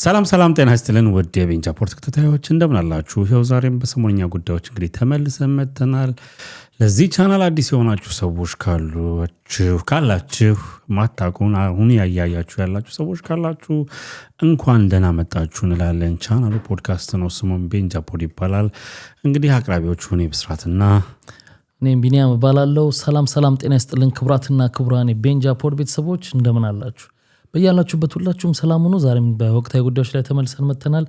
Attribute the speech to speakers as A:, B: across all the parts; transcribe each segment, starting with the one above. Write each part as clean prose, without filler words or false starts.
A: ሰላም ጤና ይስጥልን ውድ የቤንጃ ፖርት ተከታታዮች እንደምን አላችሁ? ይኸው ዛሬም በሰሞንኛ ጉዳዮች እንግዲህ ተመልሰን መጥተናል። ለዚህ ቻናል አዲስ የሆናችሁ ሰዎች ካላችሁ ማታቁን አሁን ያያያችሁ ያላችሁ ሰዎች ካላችሁ እንኳን ደህና መጣችሁ እንላለን። ቻናሉ ፖድካስት ነው፣ ስሙም ቤንጃ ፖድ ይባላል። እንግዲህ አቅራቢዎቹ እኔ ብስራትና
B: እኔም ቢኒያም እባላለሁ። ሰላም ጤና ይስጥልን ክቡራትና ክቡራን ቤንጃ ፖድ ቤተሰቦች እንደምን አላችሁ? በያላችሁበት ሁላችሁም ሰላም ሁኑ። ዛሬም በወቅታዊ ጉዳዮች ላይ ተመልሰን መጥተናል።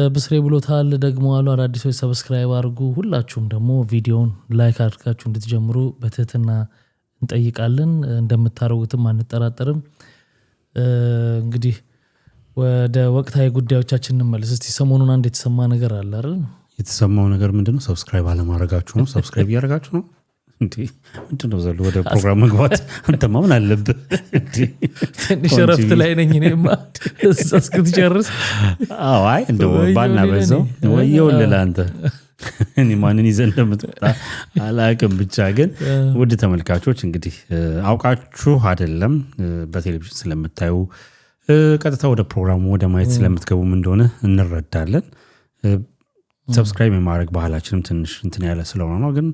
B: ብስሬ ብሎታል ደግሞ አሉ አዳዲሶች ሰብስክራይብ አድርጉ። ሁላችሁም ደግሞ ቪዲዮውን ላይክ አድርጋችሁ እንድትጀምሩ በትህትና እንጠይቃለን። እንደምታደርጉትም አንጠራጠርም። እንግዲህ ወደ ወቅታዊ ጉዳዮቻችን እንመለስ። እስቲ ሰሞኑን አንድ የተሰማ ነገር አለ አይደል?
A: የተሰማው ነገር ምንድነው? ሰብስክራይብ አለማድረጋችሁ ነው። ሰብስክራይብ እያደረጋችሁ ነው እንዴ? ምንድነው ዘሎ ወደ ፕሮግራም መግባት? አንተማ ምን አለብህ እንዴ?
B: ትንሽ ረፍት ላይ ነኝ እኔማ እስክትጨርስ።
A: አይ እንደው ባና በዛው ወየውልህ አንተ እኔ ማንን ይዘህ እንደምትመጣ አላውቅም። ብቻ ግን ውድ ተመልካቾች እንግዲህ አውቃችሁ አይደለም በቴሌቪዥን ስለምታዩ ቀጥታ ወደ ፕሮግራሙ ወደ ማየት ስለምትገቡም እንደሆነ እንረዳለን። ሰብስክራይብ የማድረግ ባህላችንም ትንሽ እንትን ያለ ስለሆነ ነው። ግን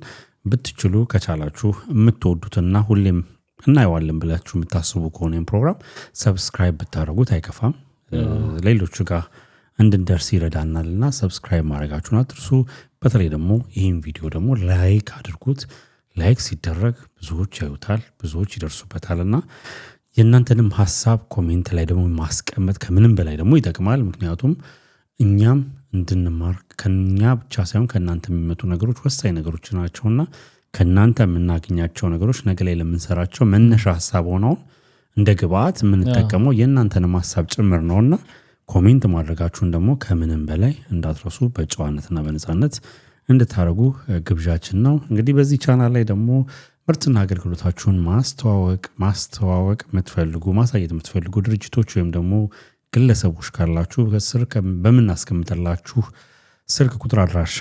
A: ብትችሉ ከቻላችሁ የምትወዱትና ሁሌም እናየዋለን ብላችሁ የምታስቡ ከሆነ ፕሮግራም ሰብስክራይብ ብታደርጉት አይከፋም። ሌሎቹ ጋር እንድንደርስ ይረዳናልና ሰብስክራይብ ማድረጋችሁን አትርሱ። በተለይ ደግሞ ይህን ቪዲዮ ደግሞ ላይክ አድርጉት። ላይክ ሲደረግ ብዙዎች ያዩታል፣ ብዙዎች ይደርሱበታልና የእናንተንም ሀሳብ ኮሜንት ላይ ደግሞ ማስቀመጥ ከምንም በላይ ደግሞ ይጠቅማል። ምክንያቱም እኛም እንድንማር ከኛ ብቻ ሳይሆን ከእናንተ የሚመጡ ነገሮች ወሳኝ ነገሮች ናቸውና ከእናንተ የምናገኛቸው ነገሮች ነገ ላይ ለምንሰራቸው መነሻ ሀሳብ ሆነው እንደ ግብአት የምንጠቀመው የእናንተንም ሀሳብ ጭምር ነውና ኮሜንት ማድረጋችሁን ደግሞ ከምንም በላይ እንዳትረሱ በጨዋነትና በነፃነት እንድታደርጉ ግብዣችን ነው። እንግዲህ በዚህ ቻናል ላይ ደግሞ ምርትና አገልግሎታችሁን ማስተዋወቅ የምትፈልጉ ማሳየት የምትፈልጉ ድርጅቶች ወይም ደግሞ ግለሰቦች ካላችሁ በስር በምናስቀምጥላችሁ ስልክ ቁጥር አድራሻ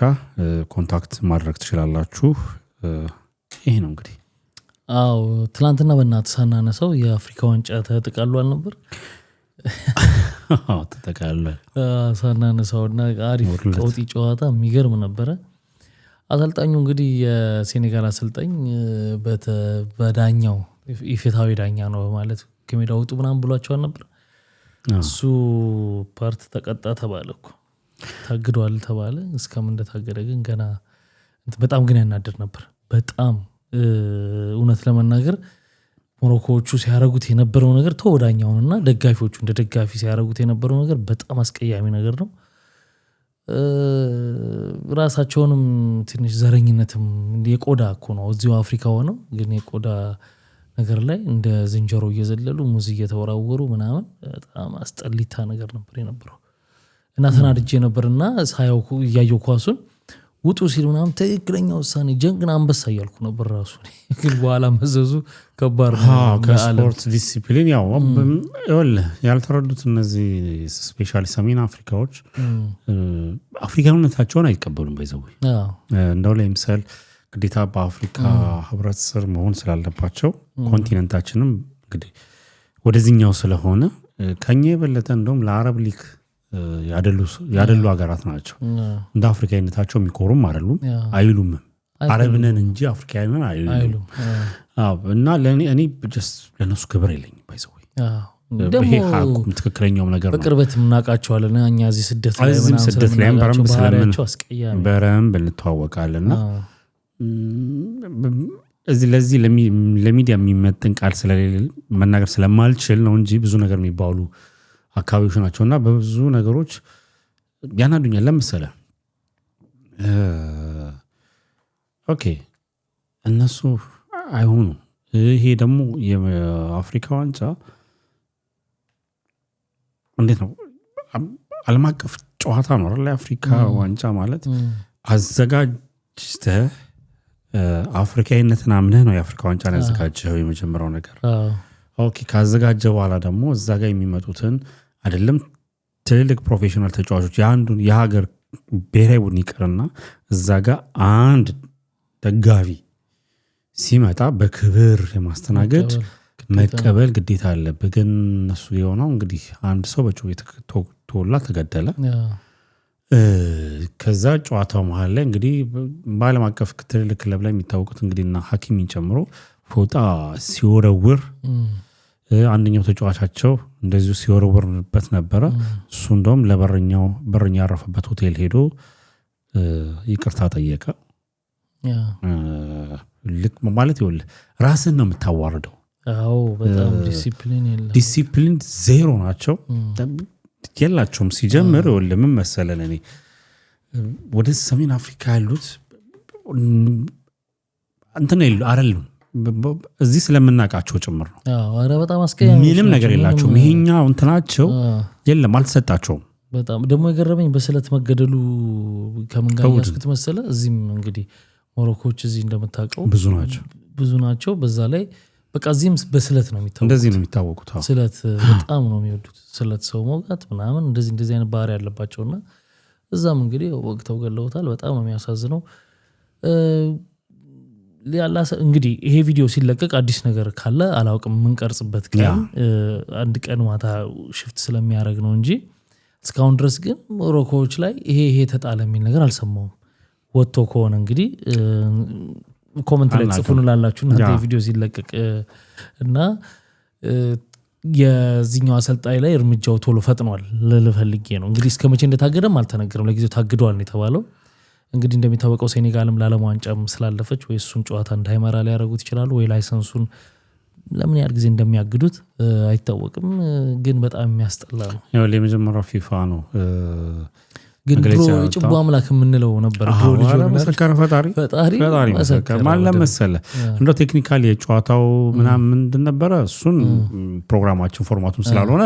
A: ኮንታክት ማድረግ ትችላላችሁ። ይሄ ነው እንግዲህ።
B: አዎ ትላንትና በእናትህ ሳናነሳው የአፍሪካ ዋንጫ ተጠቃሏል ነበር።
A: አዎ ተጠቃሏል።
B: ሳናነሳውና አሪፍ ቀውጢ ጨዋታ የሚገርም ነበረ። አሰልጣኙ እንግዲህ የሴኔጋል አሰልጣኝ በዳኛው ኢፍትሃዊ ዳኛ ነው በማለት ከሜዳ ውጡ ምናምን ብሏቸዋል ነበር። እሱ ፓርት ተቀጣ ተባለኩ፣ ታግዷል ተባለ። እስከምን እንደታገደ ግን ገና በጣም ግን ያናደር ነበር። በጣም እውነት ለመናገር ሞሮኮዎቹ ሲያረጉት የነበረው ነገር ተወዳኛውንና ደጋፊዎቹ እንደ ደጋፊ ሲያረጉት የነበረው ነገር በጣም አስቀያሚ ነገር ነው። ራሳቸውንም ትንሽ ዘረኝነትም የቆዳ እኮ ነው እዚሁ አፍሪካ ሆነው ግን የቆዳ ነገር ላይ እንደ ዝንጀሮ እየዘለሉ ሙዝ እየተወራወሩ ምናምን በጣም አስጠሊታ ነገር ነበር የነበረው። እና ተናድጄ ነበርና ሳያው ያየው ኳሱን ውጡ ሲል ምናምን ትክክለኛ ውሳኔ ጀንግና አንበሳ እያልኩ ነበር ራሱ። ግን በኋላ መዘዙ ከባድ ነው።
A: ከስፖርት ዲሲፕሊን ያው ያልተረዱት እነዚህ ስፔሻሊ ሰሜን አፍሪካዎች አፍሪካዊነታቸውን አይቀበሉም። ባይዘው እንደው ለምሳሌ ግዴታ በአፍሪካ ህብረት ስር መሆን ስላለባቸው ኮንቲኔንታችንም እንግዲህ ወደዚህኛው ስለሆነ ከኛ የበለጠ እንደውም ለአረብ ሊግ ያደሉ ሀገራት ናቸው። እንደ አፍሪካዊነታቸው የሚኮሩም አይደሉም አይሉም። አረብነን እንጂ አፍሪካዊነን አይሉም። እና እኔ ለነሱ ክብር የለኝም። ባይዘው ይሄ ሀቁም ትክክለኛውም ነገር ነው።
B: በቅርበት እናውቃቸዋለን እኛ እዚህ ስደት ላይ
A: በረም እንተዋወቃለንና ለዚህ ለሚዲያ የሚመጥን ቃል ስለሌለ መናገር ስለማልችል ነው እንጂ ብዙ ነገር የሚባሉ አካባቢዎች ናቸውና በብዙ ነገሮች ያናዱኛል። ለምሳሌ ኦኬ እነሱ አይሆኑ። ይሄ ደግሞ የአፍሪካ ዋንጫ እንዴት ነው? ዓለም አቀፍ ጨዋታ ነው አይደል? የአፍሪካ ዋንጫ ማለት አዘጋጅተህ አፍሪካዊነትን አምነህ ነው የአፍሪካ ዋንጫን ያዘጋጀው የመጀመሪያው ነገር። ኦኬ ካዘጋጀ በኋላ ደግሞ እዛ ጋር የሚመጡትን አይደለም ትልልቅ ፕሮፌሽናል ተጫዋቾች የአንዱን የሀገር ብሔራዊ ቡድን ይቀርና እዛ ጋር አንድ ደጋፊ ሲመጣ በክብር የማስተናገድ መቀበል ግዴታ አለብህ። ግን እነሱ የሆነው እንግዲህ አንድ ሰው በጩቤ ተወላ ተገደለ። ከዛ ጨዋታው መሃል ላይ እንግዲህ በዓለም አቀፍ ትልልቅ ክለብ ላይ የሚታወቁት እንግዲህና ሐኪሚን ጨምሮ ፎጣ ሲወረውር አንደኛው ተጫዋቻቸው እንደዚሁ ሲወረውርበት ነበረ። እሱ እንደውም በረኛ ያረፈበት ሆቴል ሄዶ ይቅርታ ጠየቀ። ልክ ማለት ይኸውልህ ራስን ነው የምታዋርደው።
B: በጣም
A: ዲሲፕሊን ዜሮ ናቸው የላቸውም። ሲጀምር ይኸውልህ ምን መሰለህ እኔ ወደ ሰሜን አፍሪካ ያሉት እንትን አይደሉም እዚህ ስለምናውቃቸው ጭምር ነው።
B: በጣም አስቀያሚ
A: ምንም ነገር የላቸውም። ይሄኛው እንትናቸው የለም አልተሰጣቸውም።
B: በጣም ደግሞ የገረመኝ በስለት መገደሉ ከምን ጋር ያስኩት መሰለህ እዚህም እንግዲህ ሞሮኮች እዚህ እንደምታውቀው ብዙ ናቸው። በዛ ላይ በቃ እዚህም በስለት ነው የሚታወቁት።
A: እንደዚህ ነው የሚታወቁት።
B: ስለት በጣም ነው የሚወዱት። ስለት ሰው መውጋት ምናምን እንደዚህ አይነት ባህሪ ያለባቸውና እዛም እንግዲህ ወቅተው ገለውታል። በጣም ነው የሚያሳዝነው። እንግዲህ ይሄ ቪዲዮ ሲለቀቅ አዲስ ነገር ካለ አላውቅም። የምንቀርጽበት ቀን አንድ ቀን ማታ ሽፍት ስለሚያደርግ ነው እንጂ እስካሁን ድረስ ግን ሞሮኮዎች ላይ ይሄ ተጣለ የሚል ነገር አልሰማሁም። ወጥቶ ከሆነ እንግዲህ ኮሜንት ላይ ጽፉን ላላችሁ እናንተ ቪዲዮ ሲለቀቅ እና የዚህኛው አሰልጣኝ ላይ እርምጃው ቶሎ ፈጥኗል ልፈልጌ ነው። እንግዲህ እስከመቼ እንደታገደም አልተነገረም። ለጊዜው ታግዷል ነው የተባለው። እንግዲህ እንደሚታወቀው ሴኔጋልም ለዓለም ዋንጫም ስላለፈች ወይ እሱን ጨዋታ እንዳይመራ ሊያደርጉት ይችላሉ ወይ ላይሰንሱን ለምን ያህል ጊዜ እንደሚያግዱት አይታወቅም። ግን በጣም የሚያስጠላ ነው።
A: የመጀመሪያው ፊፋ ነው።
B: ግን ድሮ ጭቡ አምላክ የምንለው ነበር።
A: መሰከረ ፈጣሪ መሰከረ ማለት መሰለህ እንደው ቴክኒካሊ የጨዋታው ምናምን ምንድን ነበረ እሱን ፕሮግራማችን ፎርማቱም ስላልሆነ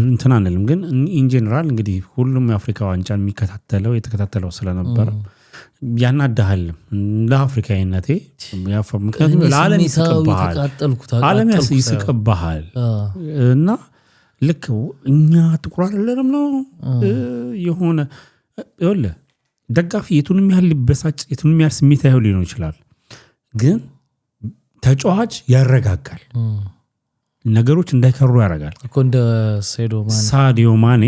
A: እንትን አንልም። ግን ኢን ጄኔራል እንግዲህ ሁሉም የአፍሪካ ዋንጫን የተከታተለው ስለነበረ ያናዳሃል ለአፍሪካዊነቴ። ምክንያቱም ለዓለም ይስቅብሃል እና ልክ እኛ ጥቁር አይደለንም ነው የሆነ ይኸውልህ ደጋፊ የቱንም ያህል ሊበሳጭ የቱንም ያህል ስሜት ያህል ሊሆን ይችላል። ግን ተጫዋች ያረጋጋል፣ ነገሮች እንዳይከሩ ያረጋል እኮ እንደ ሳዲዮ ማኔ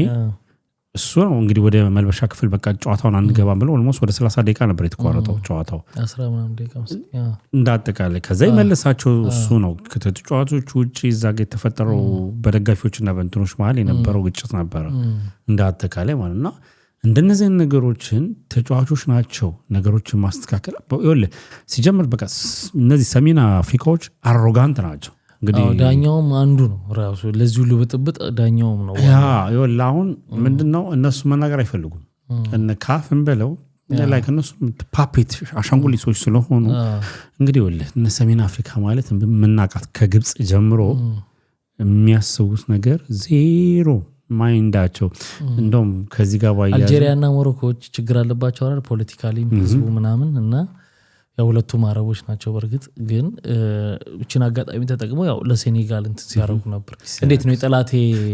A: እሱ ነው እንግዲህ ወደ መልበሻ ክፍል በቃ ጨዋታውን አንገባም ብለው ኦልሞስት ወደ 30 ደቂቃ ነበር የተቋረጠው ጨዋታው
B: 10 ምናምን ደቂቃ
A: እንዳጠቃላይ። ከዛ ይመለሳቸው እሱ ነው ከተጫዋቾች ውጪ እዛ ጋር የተፈጠረው በደጋፊዎችና በእንትኖች መሀል የነበረው ግጭት ነበረ እንዳጠቃላይ ማለትና እንደነዚህ ነገሮችን ተጫዋቾች ናቸው ነገሮችን ማስተካከል። ይኸውልህ ሲጀምር በቃ እነዚህ ሰሜን አፍሪካዎች አሮጋንት ናቸው። እንግዲህ
B: ዳኛውም አንዱ ነው ራሱ ለዚህ ሁሉ ብጥብጥ ዳኛውም ነው።
A: ይኸውልህ አሁን ምንድነው እነሱ መናገር አይፈልጉም። እነ ካፍን በለው ላይ ከነሱ ፓፔት አሻንጉሊቶች ስለሆኑ እንግዲህ ይኸውልህ እነ ሰሜን አፍሪካ ማለት የምናውቃት ከግብጽ ጀምሮ የሚያስቡት ነገር ዜሮ ማይንዳቸው እንደውም ከዚህ ጋር ባያዝ
B: አልጄሪያና ሞሮኮዎች ችግር አለባቸው አይደል ፖለቲካሊ ህዝቡ ምናምን እና ያው ሁለቱም አረቦች ናቸው። በርግጥ ግን እቺን አጋጣሚ ተጠቅመው ያው ለሴኔጋል እንትን ሲያረጉ ነበር። እንዴት ነው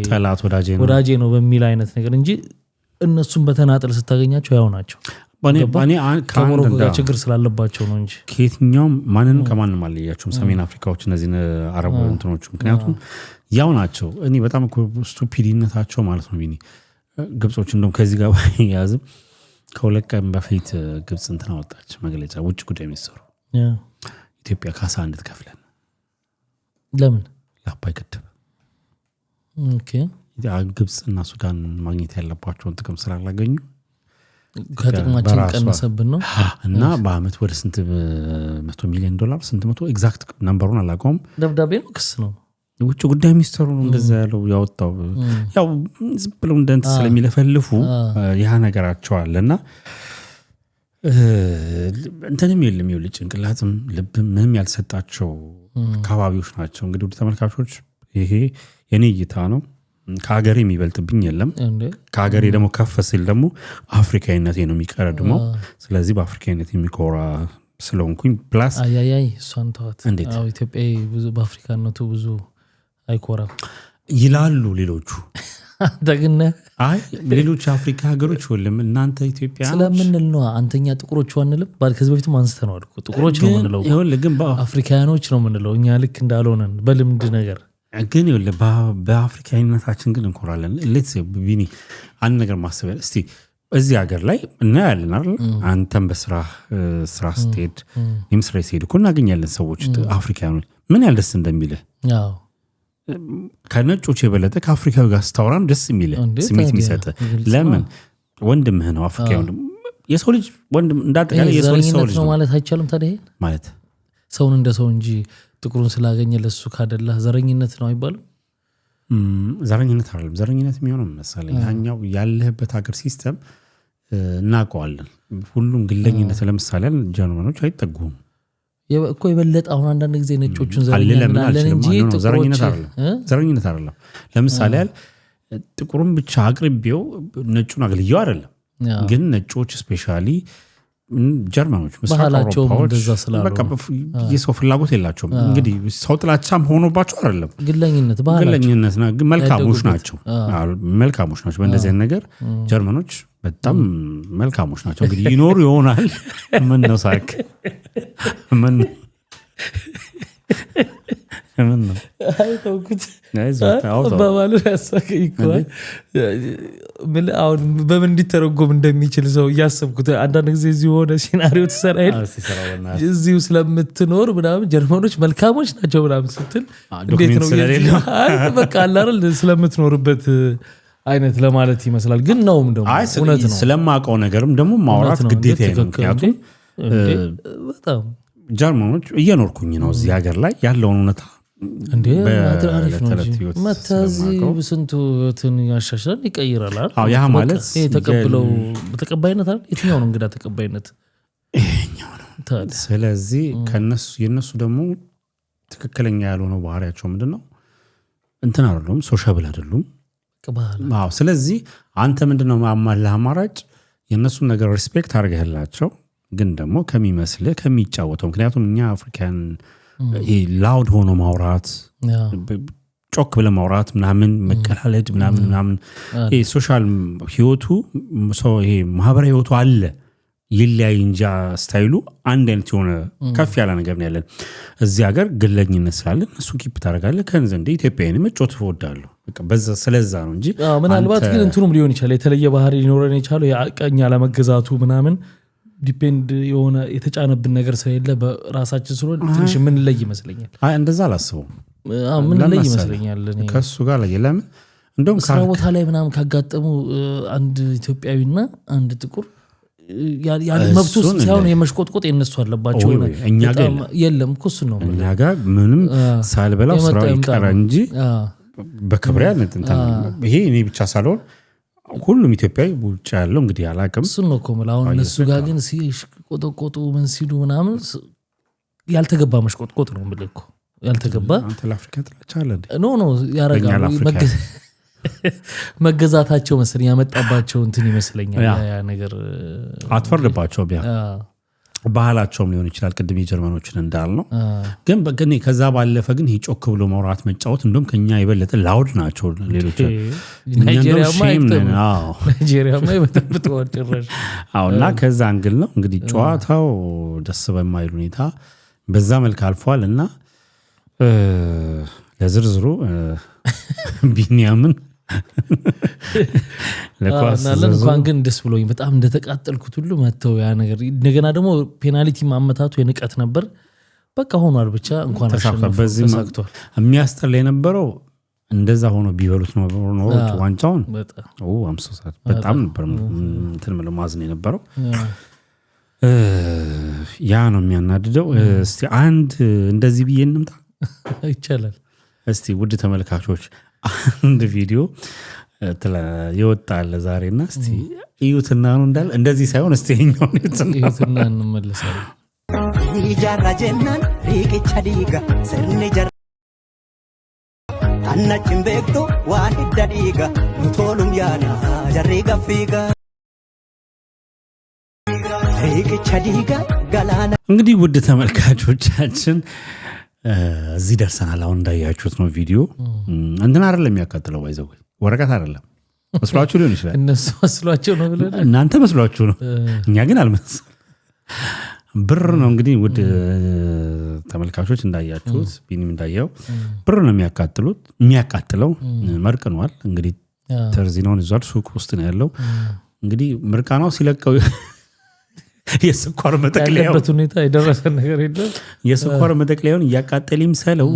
B: ጠላት ወዳጄ ነው በሚል አይነት ነገር እንጂ እነሱም በተናጠል ስታገኛቸው ያው ናቸው።
A: ባኔ
B: ከሞሮኮ ጋር ችግር ስላለባቸው ነው እንጂ
A: ከየትኛውም ማንንም ከማንም አለያቸውም ሰሜን አፍሪካዎች እነዚህ አረብ እንትኖች ምክንያቱም ያው ናቸው። እኔ በጣም ስቱፒድነታቸው ማለት ነው። ግብጾች እንደውም ከዚህ ጋር ያዝም ከሁለት ቀን በፊት ግብጽ እንትን አወጣች መግለጫ ውጭ ጉዳይ ሚኒስትሩ ኢትዮጵያ ካሳ እንድትከፍለን
B: ለምን
A: ለአባይ ግድብ
B: ግብጽ
A: እና ሱዳን ማግኘት ያለባቸውን ጥቅም ስላላገኙ
B: ከጥቅማችን ቀነሰብን ነው
A: እና በአመት ወደ ስንት $100 ሚሊዮን ስንት መቶ ኤግዛክት ነምበሩን አላውቀውም።
B: ደብዳቤ ነው ክስ ነው
A: ውጭ ጉዳይ ሚኒስትሩ ነው እንደዛ ያለው ያወጣው። ያው ዝም ብለው እንደንት ስለሚለፈልፉ ያ ነገራቸው አለና እንትንም የለም ይኸውልህ ጭንቅላትም ልብም ምንም ያልሰጣቸው አካባቢዎች ናቸው። እንግዲህ ወደ ተመልካቾች ይሄ የኔ እይታ ነው። ከሀገሬ የሚበልጥብኝ የለም። ከሀገሬ ደግሞ ከፍ ሲል ደግሞ አፍሪካዊነቴ ነው የሚቀረድመው። ስለዚህ በአፍሪካዊነት የሚኮራ ስለሆንኩኝ ፕላስ
B: እሷን ተዋት። ኢትዮጵያ ብዙ በአፍሪካነቱ ብዙ አይኮራም
A: ይላሉ ሌሎቹ።
B: ደግነ
A: ሌሎች አፍሪካ ሀገሮች ወለም እናንተ ኢትዮጵያ
B: ስለምንል ነው አንተኛ ጥቁሮች አንልም። ከዚህ በፊትም አንስተነዋል እኮ ጥቁሮች ነው የምንለው።
A: ይኸውልህ ግን
B: አፍሪካኖች ነው የምንለው እኛ ልክ እንዳልሆነን በልምድ ነገር
A: ግን በአፍሪካዊነታችን ግን እንኮራለን። ሌትስ ቢኒ አንድ ነገር ማሰብ እስቲ እዚህ ሀገር ላይ እናያለን አይደል? አንተም በስራ ስትሄድ እኔም ስራ ሲሄድ እኮ እናገኛለን ሰዎች አፍሪካውያን ምን ያህል ደስ እንደሚልህ ከነጮች የበለጠ ከአፍሪካዊ ጋር ስታወራም ደስ የሚልህ ስሜት የሚሰጥህ ለምን ወንድምህ ነው አፍሪካዊ ወንድም የሰው ልጅ ወንድም እንዳጠቃላይ የሰው ልጅ
B: ነው ማለት አይቻልም። ታዲያ
A: ማለት
B: ሰውን እንደ ሰው እንጂ ጥቁሩን ስላገኘ ለሱ ካደላ ዘረኝነት ነው አይባልም።
A: ዘረኝነት አይደለም። ዘረኝነት የሚሆነው መሰለኝ ያኛው ያለህበት ሀገር ሲስተም እናውቀዋለን። ሁሉም ግለኝነት ለምሳሌ ጀርመኖች አይጠጉም
B: እኮ የበለጠ አሁን አንዳንድ ጊዜ ነጮቹን ዘረኝነት እንጂ
A: ዘረኝነት አይደለም። ለምሳሌ ጥቁሩን ብቻ አቅርቤው ነጩን አግልየው አይደለም። ግን ነጮች ስፔሻሊ ጀርመኖች የሰው ፍላጎት የላቸውም። እንግዲህ ሰው ጥላቻም ሆኖባቸው አይደለም፣ ግለኝነት መልካሞች ናቸው። በእንደዚህ ነገር ጀርመኖች በጣም መልካሞች ናቸው። እንግዲህ ይኖሩ ይሆናል። ምን ነው ሳቅ ምን ነው
B: አይተውኩት በባሉ ያሳቀኝ እኮ አሁን በምን እንዲተረጎም እንደሚችል ሰው እያሰብኩት አንዳንድ ጊዜ እዚሁ ሆነ ሲናሪዮ ትሰራ እዚሁ ስለምትኖር ምናምን ጀርመኖች መልካሞች ናቸው ምናምን ስትል እንዴት ነው በቃ አላረል ስለምትኖርበት አይነት ለማለት ይመስላል። ግን ነውም ደግሞ እውነት ነው።
A: ስለማውቀው ነገርም ደግሞ ማውራት ግዴታ ነው። ምክንያቱም
B: በጣም
A: ጀርመኖች እየኖርኩኝ ነው እዚህ ሀገር ላይ ያለውን እውነታ
B: እንዴ አትራሪፍ ነው እንጂ መታዚ በስንቱ እንትን ያሻሽላል ይቀይራል አይደል?
A: አዎ ያ ማለት
B: ተቀብለው በተቀባይነት አይደል? የትኛው ነው እንግዳ ተቀባይነት
A: ይሄኛው ነው። ስለዚህ ከነሱ የነሱ ደግሞ ትክክለኛ ያልሆነው ባህሪያቸው ምንድነው? እንትን አይደሉም፣ ሶሻብል አይደሉም። አዎ ስለዚህ አንተ ምንድነው ማማለህ አማራጭ የነሱን ነገር ሪስፔክት አድርገህላቸው ግን ደግሞ ከሚመስልህ ከሚጫወተው ምክንያቱም እኛ አፍሪካን ላውድ ሆኖ ማውራት ጮክ ብለ ማውራት ምናምን መቀላለድ ምናምን ሶሻል ህይወቱ ይሄ ማህበራዊ ህይወቱ አለ ይለያይ እንጂ ስታይሉ አንድ አይነት የሆነ ከፍ ያለ ነገር ነው ያለን። እዚህ ሀገር ግለኝነት ስላለ እሱ ኪፕ ታደርጋለህ ከንዘንዴ ኢትዮጵያውያን መጮት እወዳለሁ በቃ በዛ ስለዛ ነው እንጂ
B: ምናልባት ግን እንትኑም ሊሆን ይችላል የተለየ ባህሪ ሊኖረን ይችላል ያቀኛ ለመገዛቱ ምናምን ዲፔንድ የሆነ የተጫነብን ነገር ስለሌለ በራሳችን ስለሆነ ትንሽ ምን ለይ ይመስለኛል።
A: አይ እንደዛ አላስበው
B: ምን ለይ ይመስለኛል እኔ
A: ከሱ ጋር ላይ ለምን እንደውም
B: ስራ ቦታ ላይ ምናምን ካጋጠሙ አንድ ኢትዮጵያዊና አንድ ጥቁር ያለ መብቱ ሳይሆን የመሽቆጥቆጥ የነሱ አለባቸው ነው።
A: እኛ ጋር
B: የለም እኮ እሱ ነው
A: እኛ ጋር ምንም ሳልበላው ስራው ይቀር እንጂ በክብር ያንተን ይሄ እኔ ብቻ ሳልሆን ሁሉም ኢትዮጵያዊ ውጭ ያለው እንግዲህ አላቅም
B: እሱ ነው እኮ ማለት እነሱ ጋር ግን ሲቆጠቆጡ ምን ሲሉ ምናምን ያልተገባ መሽቆጥቆጥ ነው ማለት እኮ ያልተገባ
A: አንተ ለአፍሪካ ትላቻለህ
B: ኖ ያረጋሉ መገዛታቸው መሰለኝ ያመጣባቸው እንትን ይመስለኛል ያ ነገር
A: አትፈርድባቸው ቢያ ባህላቸውም ሊሆን ይችላል ቅድም የጀርመኖችን እንዳልነው ግን ከዛ ባለፈ ግን ጮክ ብሎ ማውራት መጫወት እንደውም ከኛ የበለጠ ላውድ ናቸው ሌሎች
B: ናይጄሪያማ ይበጠብጠዋል ጭራሽ
A: እና ከዛ አንግል ነው እንግዲህ ጨዋታው ደስ በማይል ሁኔታ በዛ መልክ አልፏል እና ለዝርዝሩ ቢኒያምን
B: ለኳስናለን እንኳን ግን ደስ ብሎኝ በጣም እንደተቃጠልኩት ሁሉ መተው ያ ነገር እንደገና ደግሞ ፔናልቲ ማመታቱ የንቀት ነበር በቃ ሆኗል ብቻ እንኳን አሸነፈ ተሳክቷል።
A: የሚያስጠላ የነበረው እንደዛ ሆኖ ቢበሉት ነው ዋንጫውን በጣም ነበር እንትን ማለት ማዝን የነበረው ያ ነው የሚያናድደው። እስቲ አንድ እንደዚህ ብዬ እንምጣ
B: ይቻላል።
A: እስቲ ውድ ተመልካቾች አንድ ቪዲዮ ይወጣል ዛሬና እስቲ እዩትና ነው እንዳለ እንደዚህ ሳይሆን እስቲ
B: እዩትና እንመለሳለን።
C: ይጃራ ጀናን ሪቅቻ ዲጋ ሰኒ ጀራ አናችን በክቶ ዋሂዳ ዲጋ ቶሉም ያና ጀሪ ገፊጋ ሪቅቻ ዲጋ ገላና
A: እንግዲህ ውድ ተመልካቾቻችን እዚህ ደርሰናል። አሁን እንዳያችሁት ነው ቪዲዮ እንትን አይደለም የሚያቃጥለው ባይዘው ወረቀት አይደለም መስሏችሁ ሊሆን ይችላል።
B: እነሱ መስሏቸው ነው ብለን
A: እናንተ መስሏችሁ ነው እኛ ግን አልመሰለም። ብር ነው እንግዲህ ውድ ተመልካቾች እንዳያችሁት ቢኒም እንዳየው ብር ነው የሚያቃጥለው መርቀኗል እንግዲህ ተርዚናውን ይዟል ሱቅ ውስጥ ነው ያለው እንግዲህ ምርቃናው ሲለቀው የስኳር መጠቅለያው
B: ያለበት ሁኔታ የደረሰ ነገር የለም
A: የስኳር መጠቅለያውን ያቃጠልም ሰለው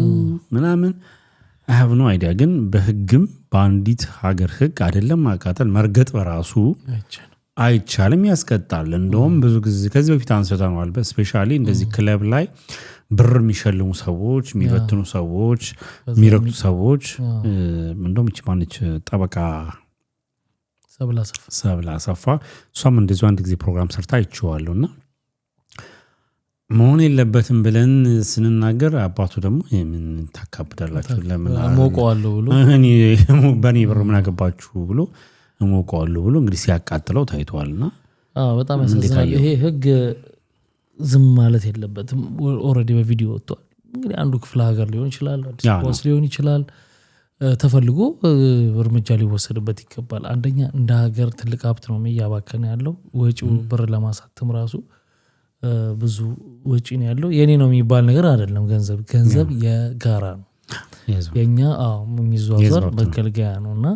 A: ምናምን I have no idea ግን በህግም በአንዲት ሀገር ህግ አይደለም ማቃጠል መርገጥ በራሱ አይቻልም ያስቀጣል እንደውም ብዙ ጊዜ ከዚህ በፊት አንስተናል በስፔሻሊ እንደዚህ ክለብ ላይ ብር የሚሸልሙ ሰዎች የሚበትኑ ሰዎች የሚረክቱ ሰዎች እንደውም እቺ ማንች ጠበቃ ሰብላ ሰፋ እሷም እንደዚህ አንድ ጊዜ ፕሮግራም ሰርታ አይቼዋለሁና መሆን የለበትም ብለን ስንናገር አባቱ ደግሞ ምን ታካብዳላችሁ ለምን
B: አሞቀዋለሁ ብሎ
A: እኔ በኔ ብር ምን አገባችሁ ብሎ አሞቀዋለሁ ብሎ እንግዲህ ሲያቃጥለው ታይቷልና
B: በጣም ያሳዝናል ይሄ ህግ ዝም ማለት የለበትም ኦሬዲ በቪዲዮ ወጥቷል እንግዲህ አንዱ ክፍለ ሀገር ሊሆን ይችላል አዲስ ፖሊስ ሊሆን ይችላል ተፈልጎ እርምጃ ሊወሰድበት ይገባል አንደኛ እንደ ሀገር ትልቅ ሀብት ነው የሚያባከነ ያለው ወጪው ብር ለማሳተም ራሱ ብዙ ወጪ ነው ያለው የኔ ነው የሚባል ነገር አይደለም ገንዘብ የጋራ ነው የኛ የሚዟዟር መገልገያ ነውና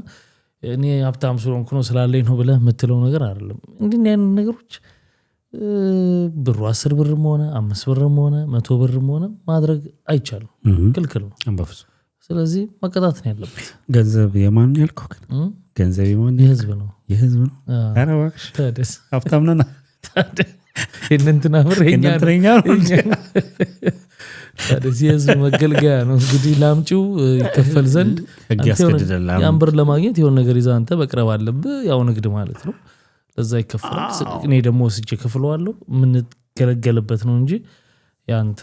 B: እኔ ሀብታም ስለሆንኩ ነው ስላለኝ ነው ብለህ የምትለው ነገር አይደለም እንዲህ አይነት ነገሮች ብሩ 10 ብርም ሆነ 5 ብርም ሆነ 100 ብርም ሆነ ማድረግ አይቻልም ክልክል ነው
A: በፍጹም
B: ስለዚህ መቀጣት ነው ያለበት
A: ገንዘብ የማን ያልከው ግን ገንዘብ የማን
B: የህዝብ ነው
A: ኧረ እባክሽ
B: ታደስ
A: ሀብታም ነና
B: እንትና ብር የኛ ታደስ የህዝብ መገልገያ ነው እንግዲህ ላምጪው ይከፈል ዘንድ ያን ብር ለማግኘት የሆነ ነገር ይዛ አንተ መቅረብ አለብህ ያው ንግድ ማለት ነው ለዛ ይከፈላል እኔ ደግሞ ወስጄ ከፍለዋለሁ ምን ገለገልበት ነው እንጂ ያንተ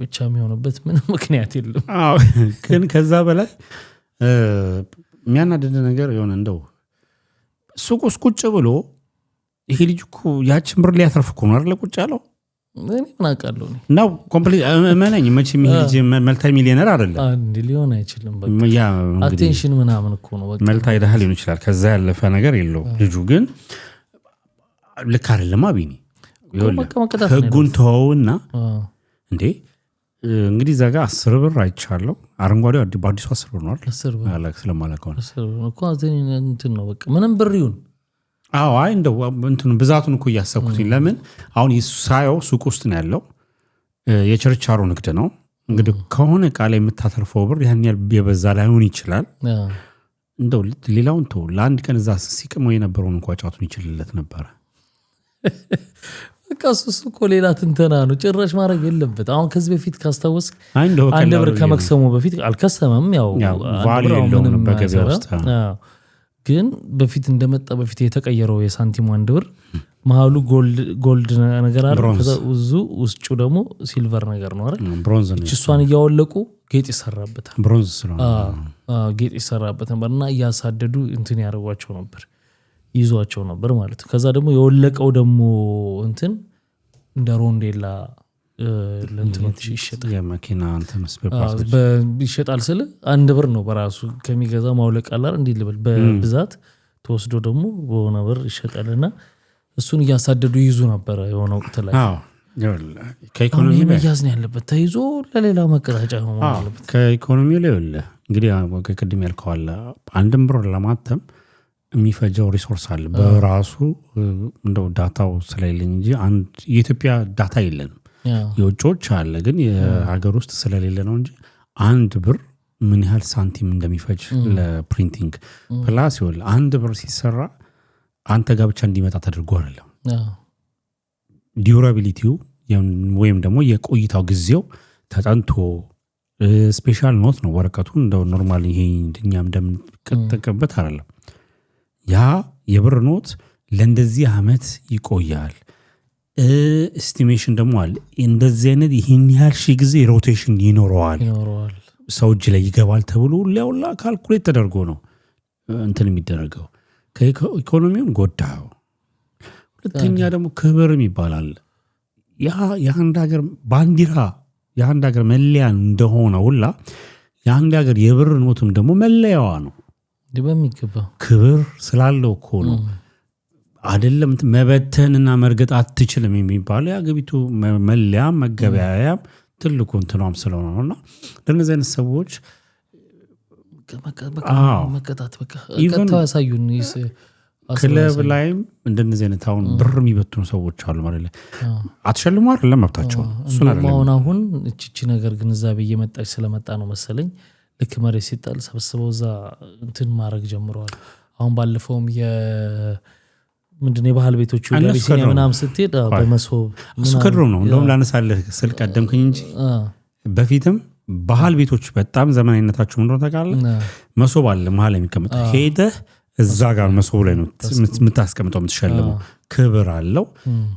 B: ብቻ የሚሆንበት ምንም ምክንያት የለም
A: ግን ከዛ በላይ የሚያናድድ ነገር የሆነ እንደው ሱቅ ውስጥ ቁጭ ብሎ ይሄ ልጅ እኮ ያችን ብር ሊያተርፍ እኮ ነው አይደል ቁጭ ያለው
B: እኔ ምን አውቃለሁ
A: ነው ኮምፕሊት ማነኝ መቼም ይሄ ልጅ መልታይ ሚሊዮነር አይደለም
B: አንድ ሊሆን አይችልም በቃ ያ አቴንሽን ምናምን እኮ ነው በቃ
A: መልታይ ደሃ ሊሆን ይችላል ከዛ ያለፈ ነገር የለው ልጁ ግን ልክ አይደለም አቢኒ ህጉን ተወውና እንዴ እንግዲህ ዛጋ 10 ብር አይቻለው አረንጓዴው አዲሱ 10 ብር ነው አይደል አላክ ስለማላከው
B: ነው እኮ እንትን ነው በቃ ምንም ብር ይሁን
A: አይ እንደው እንትን ብዛቱን እኮ ያሰብኩት ለምን አሁን ይሳየው ሱቅ ውስጥ ነው ያለው የቸርቻሮ ንግድ ነው እንግዲህ ከሆነ ቃል የምታተርፈው ብር ያን ያህል የበዛ ላይሆን ይችላል እንደው ሌላውን ተው ለአንድ ቀን እዛ ሲቀመው የነበረውን እንኳን ጫቱን ይችልለት ነበር
B: በቃ እሱ እኮ ሌላ ትንተና ነው ጭራሽ ማድረግ የለበት አሁን ከዚህ በፊት ካስታወስ አንድ ብር ከመክሰሙ በፊት አልከሰመም ያው
A: ቫልዩ የለውም በገበያ ውስጥ
B: ግን በፊት እንደመጣ በፊት የተቀየረው የሳንቲም 1 ብር መሃሉ ጎልድ ነገር አለ ከዛው ውስጡ ደግሞ ሲልቨር ነገር ነው አይደል
A: ብሮንዝ ነው
B: እሷን ያወለቁ ጌጥ ይሰራበታል
A: ብሮንዝ ስለሆነ
B: ጌጥ ይሰራበታል እና ያሳደዱ እንትን ያረዋቸው ነበር ይዟቸው ነበር ማለት ከዛ ደግሞ የወለቀው ደግሞ እንትን እንደ ሮንዴላ ለእንትኖች ይሸጣል
A: የመኪና እንትን ስፔርፓርት
B: ይሸጣል ስለ 1 ብር ነው በራሱ ከሚገዛ ማውለቅ አላር እንዴ ልበል በብዛት ተወስዶ ደግሞ በሆነ ብር ይሸጣልና እሱን ያሳደዱ ይዙ ነበር የሆነ ወቅት ላይ
A: ከኢኮኖሚ
B: መያዝ ነው ያለበት ተይዞ ለሌላ መቀጣጫ ነው ማለት
A: ከኢኮኖሚ ላይ ወለ እንግዲህ ከቅድም ያልከው አለ 1 ብር ለማተም የሚፈጀው ሪሶርስ አለ በራሱ እንደው ዳታው ስለሌለኝ እንጂ አንድ የኢትዮጵያ ዳታ የለንም የውጮች አለ ግን የሀገር ውስጥ ስለሌለ ነው እንጂ 1 ብር ምን ያህል ሳንቲም እንደሚፈጅ ለፕሪንቲንግ ፕላስ ይወል 1 ብር ሲሰራ አንተ ጋር ብቻ እንዲመጣ ተደርጎ አይደለም ዲዩራቢሊቲው ወይም ደግሞ የቆይታው ጊዜው ተጠንቶ ስፔሻል ኖት ነው ወረቀቱ እንደው ኖርማሊ ይሄ እንደኛም እንደምንጠቀምበት አይደለም ያ የብር ኖት ለእንደዚህ አመት ይቆያል ኤስቲሜሽን ደግሞ አለ እንደዚህ አይነት ይሄን ያህል ሺ ጊዜ ሮቴሽን ይኖረዋል ሰው እጅ ላይ ይገባል ተብሎ ለውላ ካልኩሌት ተደርጎ ነው እንትን የሚደረገው ከኢኮኖሚውን ጎዳው ሁለተኛ ደግሞ ክብርም ይባላል የአንድ ሀገር ባንዲራ የአንድ ሀገር መለያ እንደሆነ ሁላ የአንድ ሀገር የብር ኖትም ደግሞ መለያዋ ነው
B: በሚገባ
A: ክብር ስላለው እኮ ነው አይደለም መበተንና መርገጥ አትችልም የሚባለው ያገቢቱ መለያ መገበያያ ትልቁ እንትኗም ስለሆነ ነውና ለነዚህ አይነት ሰዎች
B: መቀጣት በቃ ቀጣው ያሳዩን
A: ክለብ ላይም እንደነዚህ አይነት አሁን ብር የሚበትኑ ሰዎች አሉ ማለት ነው አትሸልሙ አይደለም መብታቸው እሱን አይደለም
B: አሁን እቺ ነገር ግንዛቤ እየመጣች ስለመጣ ነው መሰለኝ ልክ መሬት ሲጣል ሰብስበው እዛ እንትን ማድረግ ጀምረዋል አሁን ባለፈውም ምንድነው የባህል ቤቶች ለቢሲኒያ ምናምን ስትሄድ በመሶብ
A: እሱ ከድሮም ነው እንደውም ላነሳለህ ስልክ ቀደምከኝ እንጂ በፊትም ባህል ቤቶች በጣም ዘመናዊነታቸው እንደሆነ ታውቃለህ መሶብ አለ መሀል የሚቀመጥ ሄደህ እዛ ጋር መሶብ ላይ ነው የምታስቀምጠው የምትሸልመው ክብር አለው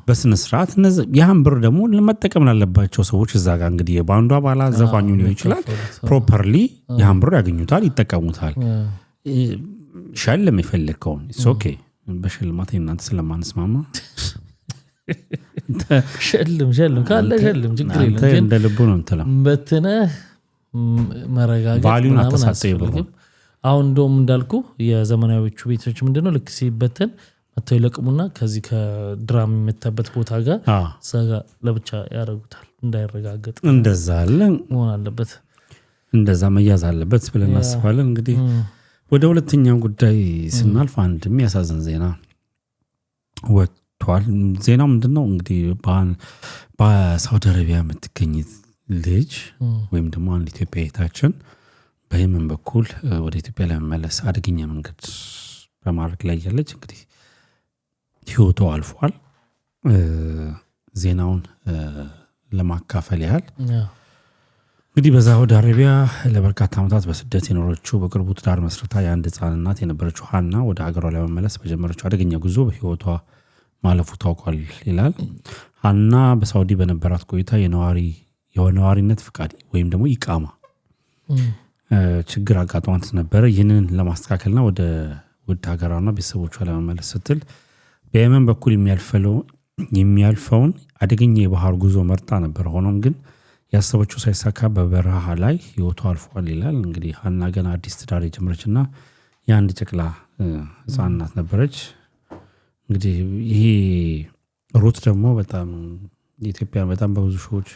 A: በስነ ስርዓት ያን ብር ደግሞ ለመጠቀም ላለባቸው ሰዎች እዛ ጋር እንግዲህ የባንዱ አባላት ዘፋኙ ሊሆን ይችላል ፕሮፐርሊ ያን ብር ያገኙታል ይጠቀሙታል ሸልም የፈለከውን ኢትስ ኦኬ በሽልማት እናንተ ስለማንስማማ
B: ሸልም ካለ ሸልም ችግር የለም
A: ግን እንደ ልቡ ነው እንትላም
B: በትነ መረጋጋት
A: ቫልዩን አተሳሰብ
B: አሁን እንደውም እንዳልኩ የዘመናዊዎቹ ቤቶች ምንድነው ልክ ሲበተን መተው ይለቅሙና ከዚህ ከድራም የምተበት ቦታ ጋር ሰጋ ለብቻ ያረጉታል እንዳይረጋገጥ
A: እንደዛ አለ
B: መሆን አለበት
A: እንደዛ መያዝ አለበት ብለን እናስባለን እንግዲህ ወደ ሁለተኛው ጉዳይ ስናልፍ አንድ የሚያሳዝን ዜና ወጥቷል ዜናው ምንድነው እንግዲህ በሳውዲ አረቢያ የምትገኝ ልጅ ወይም ደግሞ አንድ ኢትዮጵያዊታችን በየመን በኩል ወደ ኢትዮጵያ ለመመለስ አደገኛ መንገድ በማድረግ ላይ ያለች እንግዲህ ህይወቷ አልፏል ዜናውን ለማካፈል ያህል እንግዲህ በሳውዲ አረቢያ ለበርካታ ዓመታት በስደት የኖረችው በቅርቡ ትዳር መስርታ የአንድ ህፃን እናት የነበረችው ሀና ወደ ሀገሯ ለመመለስ በጀመረችው አደገኛ ጉዞ በህይወቷ ማለፉ ታውቋል ይላል ሀና በሳውዲ በነበራት ቆይታ የነዋሪነት ፍቃድ ወይም ደግሞ ኢቃማ ችግር አጋጥሟት ነበር ይህንን ለማስተካከልና ወደ ውድ ሀገሯና ቤተሰቦቿ ለመመለስ ስትል በየመን በኩል የሚያልፈውን አደገኛ የባህር ጉዞ መርጣ ነበር ሆኖም ግን ያሰበችው ሳይሳካ በበረሃ ላይ ህይወቷ አልፏል ይላል እንግዲህ ሀና ገና አዲስ ትዳር የጀመረችና የአንድ ጨቅላ ህፃን እናት ነበረች እንግዲህ ይሄ ሩት ደግሞ በጣም ኢትዮጵያ በጣም በብዙ ሾዎች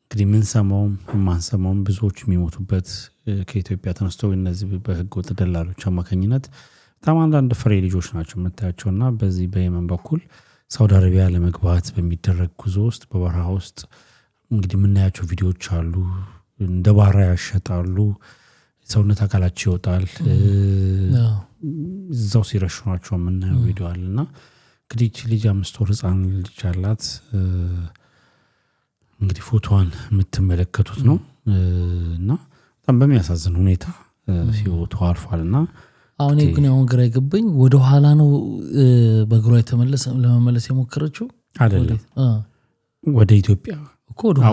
A: እንግዲህ ምን ሰማውም ማንሰማውም ብዙዎች የሚሞቱበት ከኢትዮጵያ ተነስተው እነዚህ በህግ ወጥ ደላሎች አማካኝነት በጣም አንዳንድ ፍሬ ልጆች ናቸው መታያቸውና በዚህ በየመን በኩል ሳውዲ አረቢያ ለመግባት በሚደረግ ጉዞ ውስጥ በበረሃ ውስጥ እንግዲህ ምናያቸው ቪዲዮዎች አሉ እንደ ባሪያ ያሸጣሉ ሰውነት አካላቸው ይወጣል እዛው ሲረሽኗቸው ምናየው ቪዲዮ አለና እንግዲህ እቺ ልጅ 5 ወር ህፃን ልጅ አላት እንግዲህ ፎቶዋን የምትመለከቱት ነው እና በጣም በሚያሳዝን ሁኔታ ህይወቷ አልፏልና
B: አሁን ግን ግራ ይገባኝ ወደ ኋላ ነው በእግሯ ለመመለስ የሞከረችው
A: አይደለም ወደ ኢትዮጵያ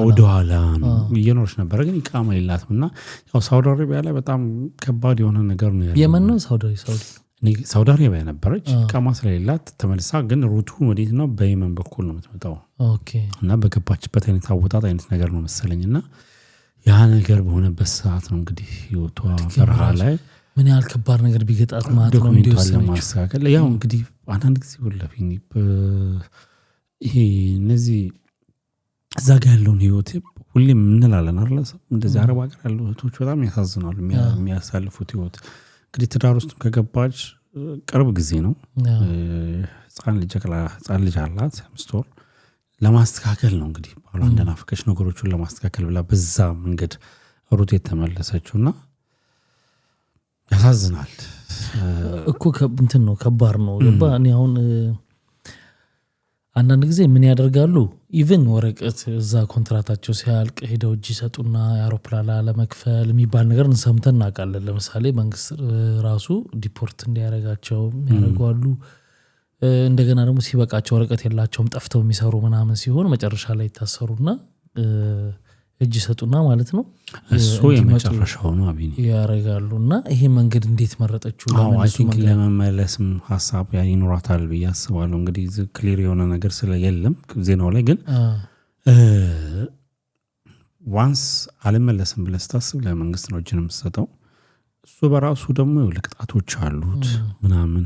A: ወደ ኋላ ነው እየኖረች ነበር ግን ኢቃማ የላትምና ያው ሳውዲ አረቢያ ላይ በጣም ከባድ የሆነ ነገር ነው ያለው
B: የመን ነው ሳውዲ
A: አረቢያ ነበረች ኢቃማ ስለሌላት ተመልሳ ግን ሩቱ ወዴት ነው በየመን በኩል ነው የምትመጣው
B: ኦኬ
A: እና በገባችበት አይነት አወጣጥ አይነት ነገር ነው መሰለኝና ያ ነገር በሆነበት ሰዓት ነው እንግዲህ ህይወቷ በረሃ ላይ
B: ምን ያህል ከባድ ነገር ቢገጣት ማለት ነው
A: እንዲወሰን ያው እንግዲህ አንዳንድ ጊዜ ወለፊኝ ይሄ እነዚህ እዛ ጋር ያለውን ህይወት ሁሌም እንላለን አይደል እንደዚህ አረብ ሀገር ያሉ እህቶች በጣም ያሳዝናሉ የሚያሳልፉት ህይወት እንግዲህ ትዳር ውስጥ ከገባች ቅርብ ጊዜ ነው ህፃን ልጅ አላት 5 ወር ለማስተካከል ነው እንግዲህ ባሏ እንደናፈቀች ነገሮችን ለማስተካከል ብላ በዛ መንገድ ሩት የተመለሰችውና ያሳዝናል
B: እኮ እንትን ነው ከባድ ነው እኔ አሁን አንዳንድ ጊዜ ምን ያደርጋሉ ኢቭን ወረቀት እዛ ኮንትራታቸው ሲያልቅ ሄደው እጅ ይሰጡና የአውሮፕላን ለመክፈል የሚባል ነገር እንሰምተን እናውቃለን ለምሳሌ መንግስት ራሱ ዲፖርት እንዲያረጋቸው ያደርጋሉ እንደገና ደግሞ ሲበቃቸው ወረቀት የላቸውም ጠፍተው የሚሰሩ ምናምን ሲሆን መጨረሻ ላይ ታሰሩና እጅ ይሰጡና ማለት ነው
A: እሱ የመጨረሻው ነው አብይ
B: ያረጋሉና ይሄ መንገድ እንዴት መረጠችው
A: ለመመለስም ሐሳብ ያይኖራታል በያስባለው እንግዲህ ክሊር የሆነ ነገር ስለየለም ዜናው ላይ ግን ዋንስ አለመለስም ብለህ ታስብ ለመንግስት ነው እጅንም ሰጠው እሱ በራሱ ደግሞ ለቅጣቶች አሉት ምናምን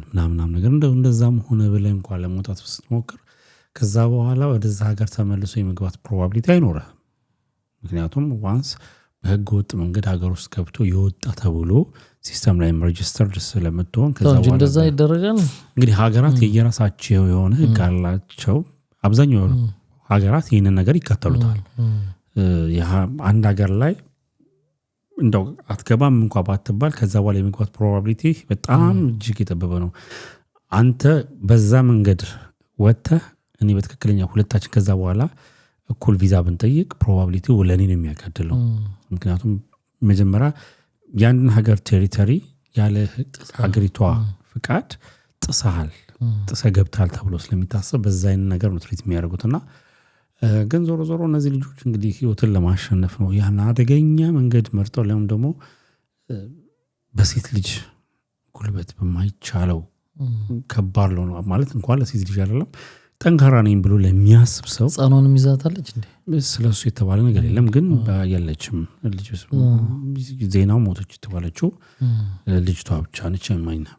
A: ነገር እንደዛም ሆነ ብለህ እንኳን ለመውጣት ስትሞክር ከዛ በኋላ ወደዛ ሀገር ተመልሶ የመግባት ፕሮባቢሊቲ አይኖርም። ምክንያቱም ዋንስ በህገ ወጥ መንገድ ሀገር ውስጥ ገብቶ የወጣ ተብሎ ሲስተም ላይ ሬጂስተርድ ስለምትሆን ከዛ በኋላ
B: እንደዛ ይደረጋል።
A: እንግዲህ ሀገራት የየራሳቸው የሆነ ህግ አላቸው። አብዛኛው ሀገራት ይህንን ነገር ይከተሉታል። አንድ ሀገር ላይ እንደው አትገባም እንኳን ባትባል ከዛ በኋላ የመግባት ፕሮባቢሊቲ በጣም እጅግ የጠበበ ነው። አንተ በዛ መንገድ ወጥተህ እኔ በትክክለኛ ሁለታችን ከዛ በኋላ እኩል ቪዛ ብንጠይቅ ፕሮባቢሊቲው ለኔ ነው የሚያጋድለው። ምክንያቱም መጀመሪያ ያንን ሀገር ቴሪቶሪ ያለ ሀገሪቷ ፍቃድ ጥሰህ ገብታል ተብሎ ስለሚታሰብ በዛ አይነት ነገር ነው ትሪት የሚያደርጉትና ግን ዞሮ እነዚህ ልጆች እንግዲህ ህይወትን ለማሸነፍ ነው ያን አደገኛ መንገድ መርጠው ለምን ደግሞ በሴት ልጅ ጉልበት በማይቻለው ከባድ ነው ማለት እንኳን ለሴት ልጅ አይደለም ጠንካራ ነኝ ብሎ ለሚያስብ ሰው
B: ጻኖንም ይዛታለች እንዴ
A: ስለሱ የተባለ ነገር የለም። ግን ያለችም ልጅ ዜናው ሞተች የተባለችው ልጅቷ ብቻ ነች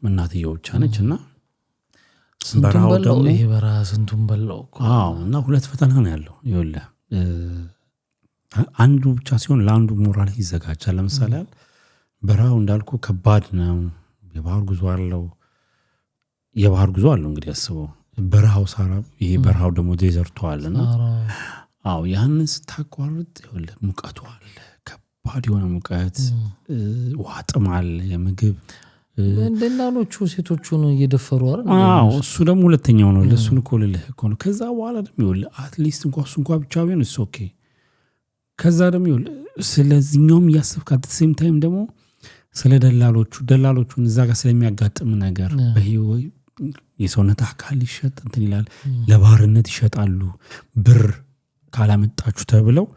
A: እናትየው ብቻ ነች እና
B: በራው ደግሞ ይሄ በራ ስንቱን በላው
A: እና ሁለት ፈተና ነው ያለው። ይኸውልህ አንዱ ብቻ ሲሆን ለአንዱ ሞራል ይዘጋጃል። ለምሳሌ በራው እንዳልኩ ከባድ ነው። የባህር ጉዞ አለው እንግዲህ አስበው በረሃው ሳራ ይሄ በረሃው ደግሞ ዴዘርቱ አለና ያንን ስታቋርጥ ይኸውልህ ሙቀቱ አለ ከባድ የሆነ ሙቀት ውሃ ጥም አለ የምግብ
B: እንደናሎቹ ሴቶቹን እየደፈሩ አይደል?
A: እሱ ደግሞ ሁለተኛው ነው። ለሱን እኮ ልልህ እኮ ነው። ከዛ በኋላ ደግሞ ይኸውልህ አትሊስት እንኳን ብቻ ቢሆን እሱ ኦኬ። ከዛ ደግሞ ይኸውልህ ስለዚህኛውም እያሰብክ አት ሴም ታይም ደግሞ ስለ ደላሎቹን እዛ ጋር ስለሚያጋጥም ነገር በህይወት የሰውነት አካል ይሸጥ እንትን ይላል ለባርነት ይሸጣሉ። ብር ካላመጣችሁ ተብለው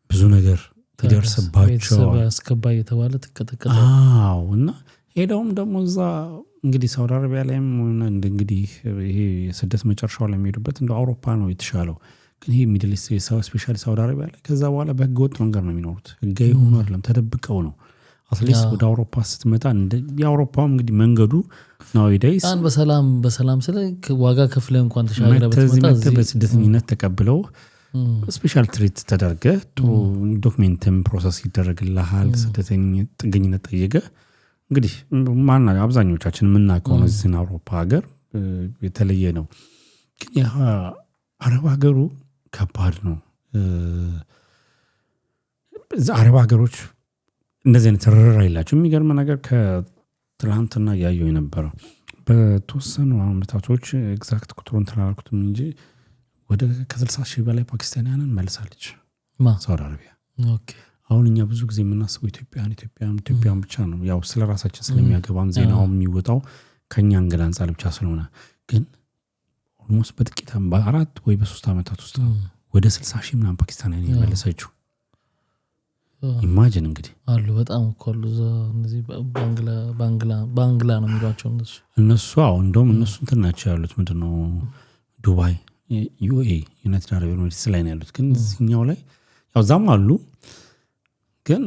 A: ብዙ ነገር ይደርስባቸው
B: አስከባ የተባለ ተከተከተ።
A: እና ሄደውም ደግሞ እዛ እንግዲህ ሳውዲ አረቢያ ላይም እንግዲህ ይሄ ስደት መጨረሻው ላይ የሚሄዱበት እንደ አውሮፓ ነው የተሻለው። ግን ይሄ ሚድል ኢስት ስፔሻሊ ሳውዲ አረቢያ ላይ ከዛ በኋላ በህገ ወጥ መንገድ ነው የሚኖሩት። ህጋዊ ሆኖ አይደለም ተደብቀው ነው። አትሊስት ወደ አውሮፓ ስትመጣ የአውሮፓው እንግዲህ መንገዱ ናዊዳይስ
B: በሰላም ስለ ዋጋ ከፍለ እንኳን ተሻግረበት
A: በስደተኝነት ተቀብለው ስፔሻል ትሪት ተደርገህ ጥሩ ዶክሜንትም ፕሮሰስ ይደረግልሃል። ስደተኝነት ጥገኝነት ጠይቀህ እንግዲህ አብዛኞቻችን የምናውቀው ነው እዚህ አውሮፓ ሀገር የተለየ ነው። ግን አረብ ሀገሩ ከባድ ነው። አረብ ሀገሮች እንደዚህ አይነት ርር አይላቸው። የሚገርም ነገር ከትላንትና ያየው የነበረው በተወሰኑ አመታቶች ኤግዛክት ቁጥሩን ተላልኩትም እንጂ ወደ ከ60,000 በላይ ፓኪስታኒያንን መልሳለች ሳውዲ አረቢያ። አሁን እኛ ብዙ ጊዜ የምናስበው ኢትዮጵያን ብቻ ነው። ያው ስለ ራሳችን ስለሚያገባን ዜናው የሚወጣው ከኛ አንገል አንፃር ብቻ ስለሆነ ግን ኦልሞስት በጥቂት በ4 ወይ በ3 አመታት ውስጥ ወደ 60,000 ምናምን ፓኪስታኒያን የመለሰችው። ኢማጂን እንግዲህ
B: አሉ በጣም እኮ አሉ እነዚህ ባንግላ ነው የሚሏቸው
A: እነሱ እንደውም እነሱ እንትን ናቸው ያሉት ምንድነው ዱባይ ዩኤ ዩናይትድ አረብ ኤሚሬትስ ላይ ነው ያሉት። ግን እዚህኛው ላይ ያው ዛም አሉ። ግን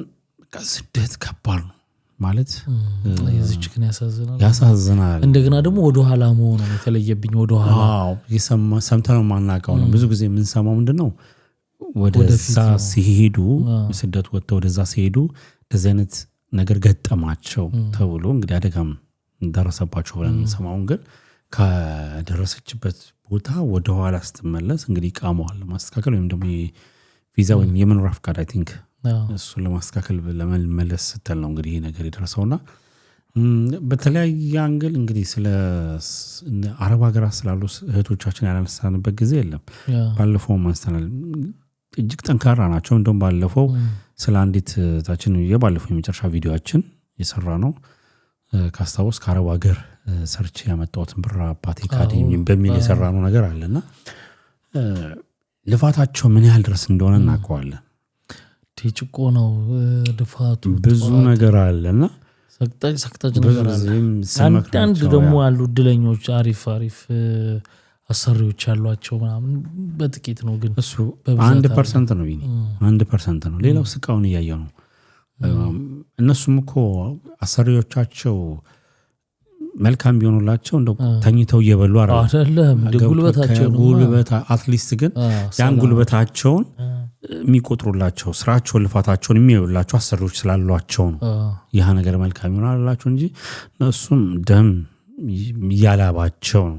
A: ስደት ከባድ ነው ማለት
B: የዚች ግን
A: ያሳዝናል።
B: እንደገና ደግሞ ወደ ኋላ መሆኑ ነው የተለየብኝ። ወደ ኋላ
A: ሰምተነው ማናውቀው ነው። ብዙ ጊዜ የምንሰማው ምንድነው ወደዛ ሲሄዱ ስደት ወጥተው ወደዛ ሲሄዱ እንደዚህ አይነት ነገር ገጠማቸው ተብሎ እንግዲህ አደጋም ደረሰባቸው ብለን እንሰማውን። ግን ከደረሰችበት ቦታ ወደ ኋላ ስትመለስ እንግዲህ ቃመዋል ለማስተካከል ወይም ደግሞ ቪዛ ወይም የመኖሪያ ፍቃድ አይ ቲንክ እሱን ለማስተካከል ለመመለስ ስትል ነው እንግዲህ ይሄ ነገር የደረሰውና በተለያየ አንግል እንግዲህ ስለ አረብ ሀገራት ስላሉ እህቶቻችን ያላነሳንበት ጊዜ የለም። ባለፈው ማስተናል እጅግ ጠንካራ ናቸው። እንደውም ባለፈው ስለ አንዲት ታችን የባለፈው የመጨረሻ ቪዲዮአችን የሰራ ነው ካስታውስ ከአረብ ሀገር ሰርች ያመጣሁትን ብር አባቴ ካዲም በሚል የሰራ ነው ነገር አለና ልፋታቸው ምን ያህል ድረስ እንደሆነ እናውቀዋለን።
B: ጭቆ ነው ልፋቱ
A: ብዙ ነገር አለና
B: ሰቅጣጭ ነገር አለ። አንዳንድ ደግሞ አሉ እድለኞች አሪፍ አሰሪዎች ያሏቸው ምናምን በጥቂት ነው። ግን
A: እሱ 1% ነው ቢኒ 1% ነው። ሌላው ስቃውን እያየው ነው። እነሱም እኮ አሰሪዎቻቸው መልካም ቢሆኑላቸው እንደው ተኝተው እየበሉ
B: አይደለም
A: ጉልበት አትሊስት ግን ያን ጉልበታቸውን የሚቆጥሩላቸው ስራቸውን ልፋታቸውን የሚያዩላቸው አሰሪዎች ስላሏቸው ነው ያ ነገር መልካም ይሆናላቸው እንጂ እነሱም ደም ያላባቸው ነው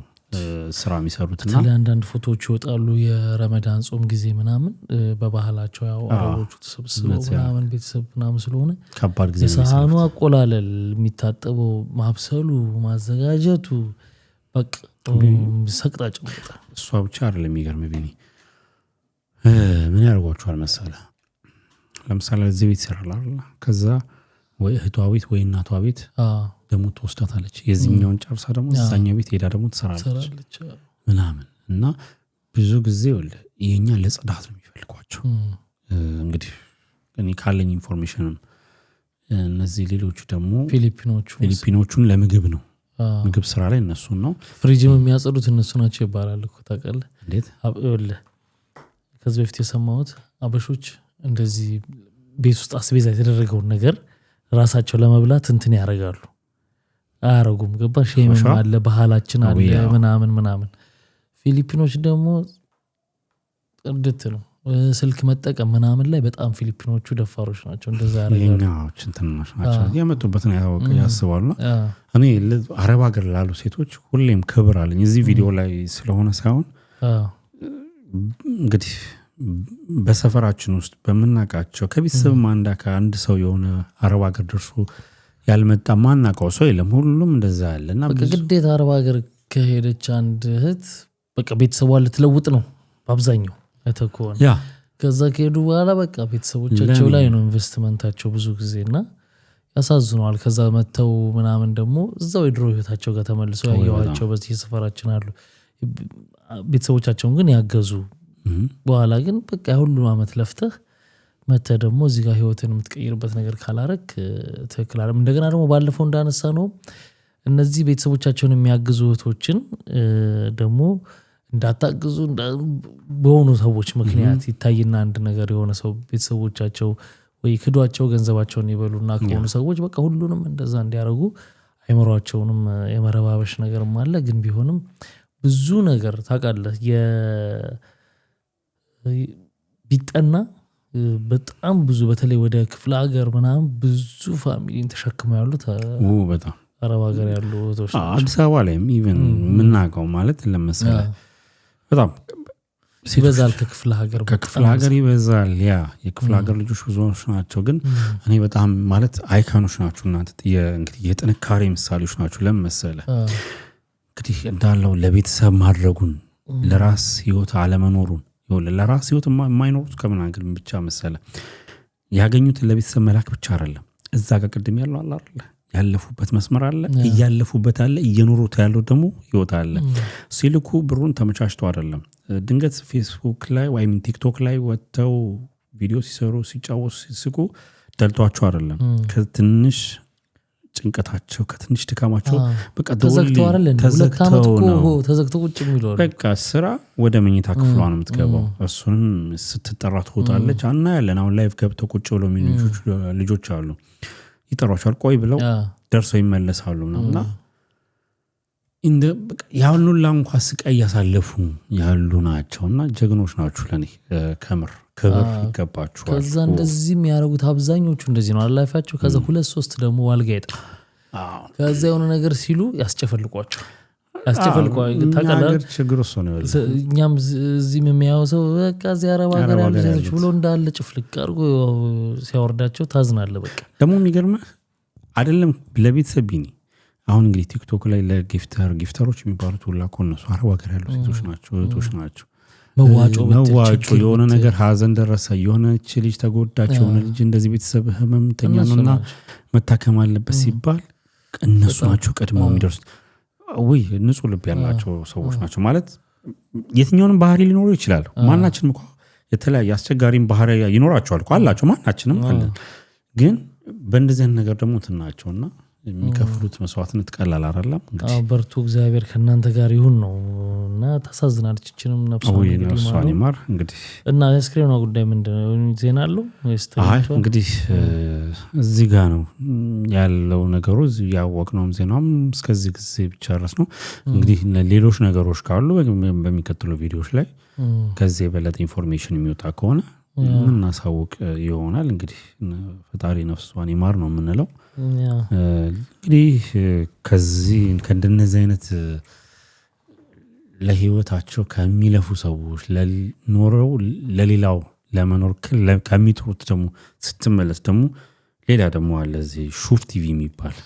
A: ስራ የሚሰሩትና
B: አንዳንድ ፎቶዎች ይወጣሉ የረመዳን ጾም ጊዜ ምናምን በባህላቸው ያው አረቦቹ ተሰብስበው ምናምን ቤተሰብ ምናምን ስለሆነ
A: ከባድ ጊዜ
B: የሳህኑ አቆላለል የሚታጠበው ማብሰሉ ማዘጋጀቱ በቃ ሰቅጣጭ ነው
A: እሷ ብቻ አይደለም የሚገርም ቢኒ ምን ያርጓቸዋል መሰለ ለምሳሌ እዚህ ቤት ይሰራል ከዛ ወይ እህቷ ቤት ወይ እናቷ ቤት ደሞ ተወስዳታለች የዚህኛውን ጨርሳ ደሞ እዛኛው ቤት ሄዳ ደሞ ትሰራለች ምናምን እና ብዙ ጊዜ ወለ የኛ ለጽዳት ነው የሚፈልጓቸው እንግዲህ እኔ ካለኝ ኢንፎርሜሽን እነዚህ ሌሎቹ ደሞ ፊሊፒኖቹን ለምግብ ነው ምግብ ስራ ላይ እነሱ ነው
B: ፍሪጅም የሚያጸዱት እነሱ ናቸው ይባላል እኮ ታውቃለህ
A: እንዴት
B: ወለ ከዚህ በፊት የሰማሁት አበሾች እንደዚህ ቤት ውስጥ አስቤዛ የተደረገውን ነገር ራሳቸው ለመብላት እንትን ያረጋሉ አረጉም ገባሽ የምን አለ ባህላችን አለ ምናምን ፊሊፒኖች ደግሞ እንዴት ነው ስልክ መጠቀም ምናምን ላይ በጣም ፊሊፒኖቹ ደፋሮች ናቸው እንደዛ ያረጋሉ
A: የኛዎች እንትንማሽ ናቸው ያመጡበትን ያስባሉ እኔ አረብ ሀገር ላሉ ሴቶች ሁሌም ክብር አለኝ እዚህ ቪዲዮ ላይ ስለሆነ ሳይሆን እንግዲህ በሰፈራችን ውስጥ በመናቃቸው ከቤተሰብ አንድ ሰው የሆነ አረብ ሀገር ደርሶ ያልመጣ ማናቀው ሰው የለም ሁሉም እንደዛ ያለና
B: በግዴታ አረብ ሀገር ከሄደች አንድ እህት በቃ ቤተሰቧን ልትለውጥ ነው በአብዛኛው አይተኮን ከዛ ከሄዱ በኋላ በቃ ቤተሰቦቻቸው ላይ ነው ኢንቨስትመንታቸው ብዙ ጊዜና ያሳዝነዋል ከዛ መተው ምናምን ደግሞ እዛው የድሮ ህይወታቸው ጋር ተመልሰው ያያዋቸው በዚህ ሰፈራችን አሉ ቤተሰቦቻቸውን ግን ያገዙ በኋላ ግን በቃ ሁሉ አመት ለፍተህ መተ ደግሞ እዚህ ጋር ህይወትን የምትቀይርበት ነገር ካላረክ ትክክል አይደለም እንደገና ደግሞ ባለፈው እንዳነሳ ነው እነዚህ ቤተሰቦቻቸውን የሚያግዙ እህቶችን ደግሞ እንዳታግዙ በሆኑ ሰዎች ምክንያት ይታይና አንድ ነገር የሆነ ሰው ቤተሰቦቻቸው ወይ ክዷቸው ገንዘባቸውን ይበሉና ከሆኑ ሰዎች በቃ ሁሉንም እንደዛ እንዲያረጉ አይመሯቸውንም የመረባበሽ ነገርም አለ ግን ቢሆንም ብዙ ነገር ታውቃለህ ቢጠና በጣም ብዙ በተለይ ወደ ክፍለ ሀገር ምናምን ብዙ ፋሚሊን ተሸክመው ያሉት
A: በጣም
B: አረብ ሀገር ያሉ ወቶች
A: አዲስ አበባ ላይም ኢቭን ምናቀው ማለት ለምሳሌ በጣም
B: ሲበዛል ከክፍለ ሀገር
A: ይበዛል ያ የክፍለ ሀገር ልጆች ብዙዎች ናቸው ግን እኔ በጣም ማለት አይካኖች ናቸው እናንተ እንግዲህ የጥንካሬ ምሳሌዎች ናቸው ለምሳሌ እንግዲህ እንዳለው ለቤተሰብ ማድረጉን ለራስ ህይወት አለመኖሩን ለራስ ህይወት የማይኖሩት ከምን አንግል ብቻ መሰለ ያገኙት ለቤተሰብ መላክ ብቻ አይደለም እዛ ጋር ቅድም ያለው አለ አይደል ያለፉበት መስመር አለ እያለፉበት አለ እየኖሩት ያለው ደግሞ ህይወት አለ ሲልኩ ብሩን ተመቻችተው አይደለም ድንገት ፌስቡክ ላይ ወይም ቲክቶክ ላይ ወጥተው ቪዲዮ ሲሰሩ ሲጫወቱ ሲስቁ ደልቷቸው አይደለም ከትንሽ ጭንቀታቸው ከትንሽ ድካማቸው በቃ
B: ተዘግተው አይደል ተዘግተው ቁጭ የሚለው
A: በቃ ስራ ወደ መኝታ ክፍሏ ነው የምትገባው እሱንም ስትጠራ ትወጣለች እና ያለን አሁን ላይቭ ገብተው ቁጭ ብለው ልጆች አሉ ይጠሯቸዋል ቆይ ብለው ደርሰው ይመለሳሉ እና እንደ ያሁን እንኳን ስቃይ ያሳለፉ ያሉ ናቸውና ጀግኖች ናቸው ለኔ ከምር ክብር ይገባቸዋል
B: ከዛ እንደዚህ የሚያረጉት አብዛኞቹ እንደዚህ ነው አላፋቸው ከዛ 2-3 ደግሞ ዋልጋ ይጣ ከዛ የሆነ ነገር ሲሉ ያስጨፈልቋቸው ታቀላል
A: ችግር እሱ ነው
B: እኛም እዚህ የሚያየው ሰው በቃ እዚህ አረብ ሀገር ያሉ ሴቶች ብሎ እንዳለ ጭፍልቅ አድርጎ ሲያወርዳቸው ታዝናለህ በቃ
A: ደግሞ የሚገርምህ አይደለም ለቤተሰብ ቢኒ አሁን እንግዲህ ቲክቶክ ላይ ለጊፍተሮች የሚባሉት ሁላ እነሱ አረብ ሀገር ያሉ ሴቶች ናቸው እህቶች ናቸው መዋጮ የሆነ ነገር ሀዘን ደረሰ የሆነች ልጅ ተጎዳች የሆነ ልጅ እንደዚህ ቤተሰብ ህመምተኛ ነውና መታከም አለበት ሲባል እነሱ ናቸው ቀድመው የሚደርሱት ወይ ንጹህ ልብ ያላቸው ሰዎች ናቸው ማለት የትኛውንም ባህሪ ሊኖሩ ይችላል ማናችንም እንኳን የተለያየ አስቸጋሪም ባህሪ ይኖራቸዋል አላቸው ማናችንም አለ ግን በእንደዚህ ነገር ደግሞ ትናቸውና የሚከፍሉት መስዋዕትነት ቀላል አይደለም እንግዲህ
B: በርቱ እግዚአብሔር ከናንተ ጋር ይሁን ነው እና ታሳዝናለች እቺንም
A: ነፍሷን ይማር እንግዲህ
B: እና የስክሪኑ ጉዳይ ምንድነው ዜና አለው ወይስ
A: እንግዲህ እዚህ ጋር ነው ያለው ነገሩ ያወቅነው ዜናም እስከዚህ ጊዜ ብቻ ራስ ነው እንግዲህ ሌሎች ነገሮች ካሉ በሚከተለው ቪዲዮዎች ላይ ከዚህ የበለጠ ኢንፎርሜሽን የሚወጣ ከሆነ ምን አሳውቅ ይሆናል እንግዲህ ፈጣሪ ነፍሷን ይማር ነው የምንለው እንግዲህ ከዚህ ከእንደነዚህ አይነት ለህይወታቸው ከሚለፉ ሰዎች ለኖረው ለሌላው ለመኖር ከሚጥሩት ደግሞ ስትመለስ ደግሞ ሌላ ደግሞ አለ እዚህ ሹፍ ቲቪ የሚባል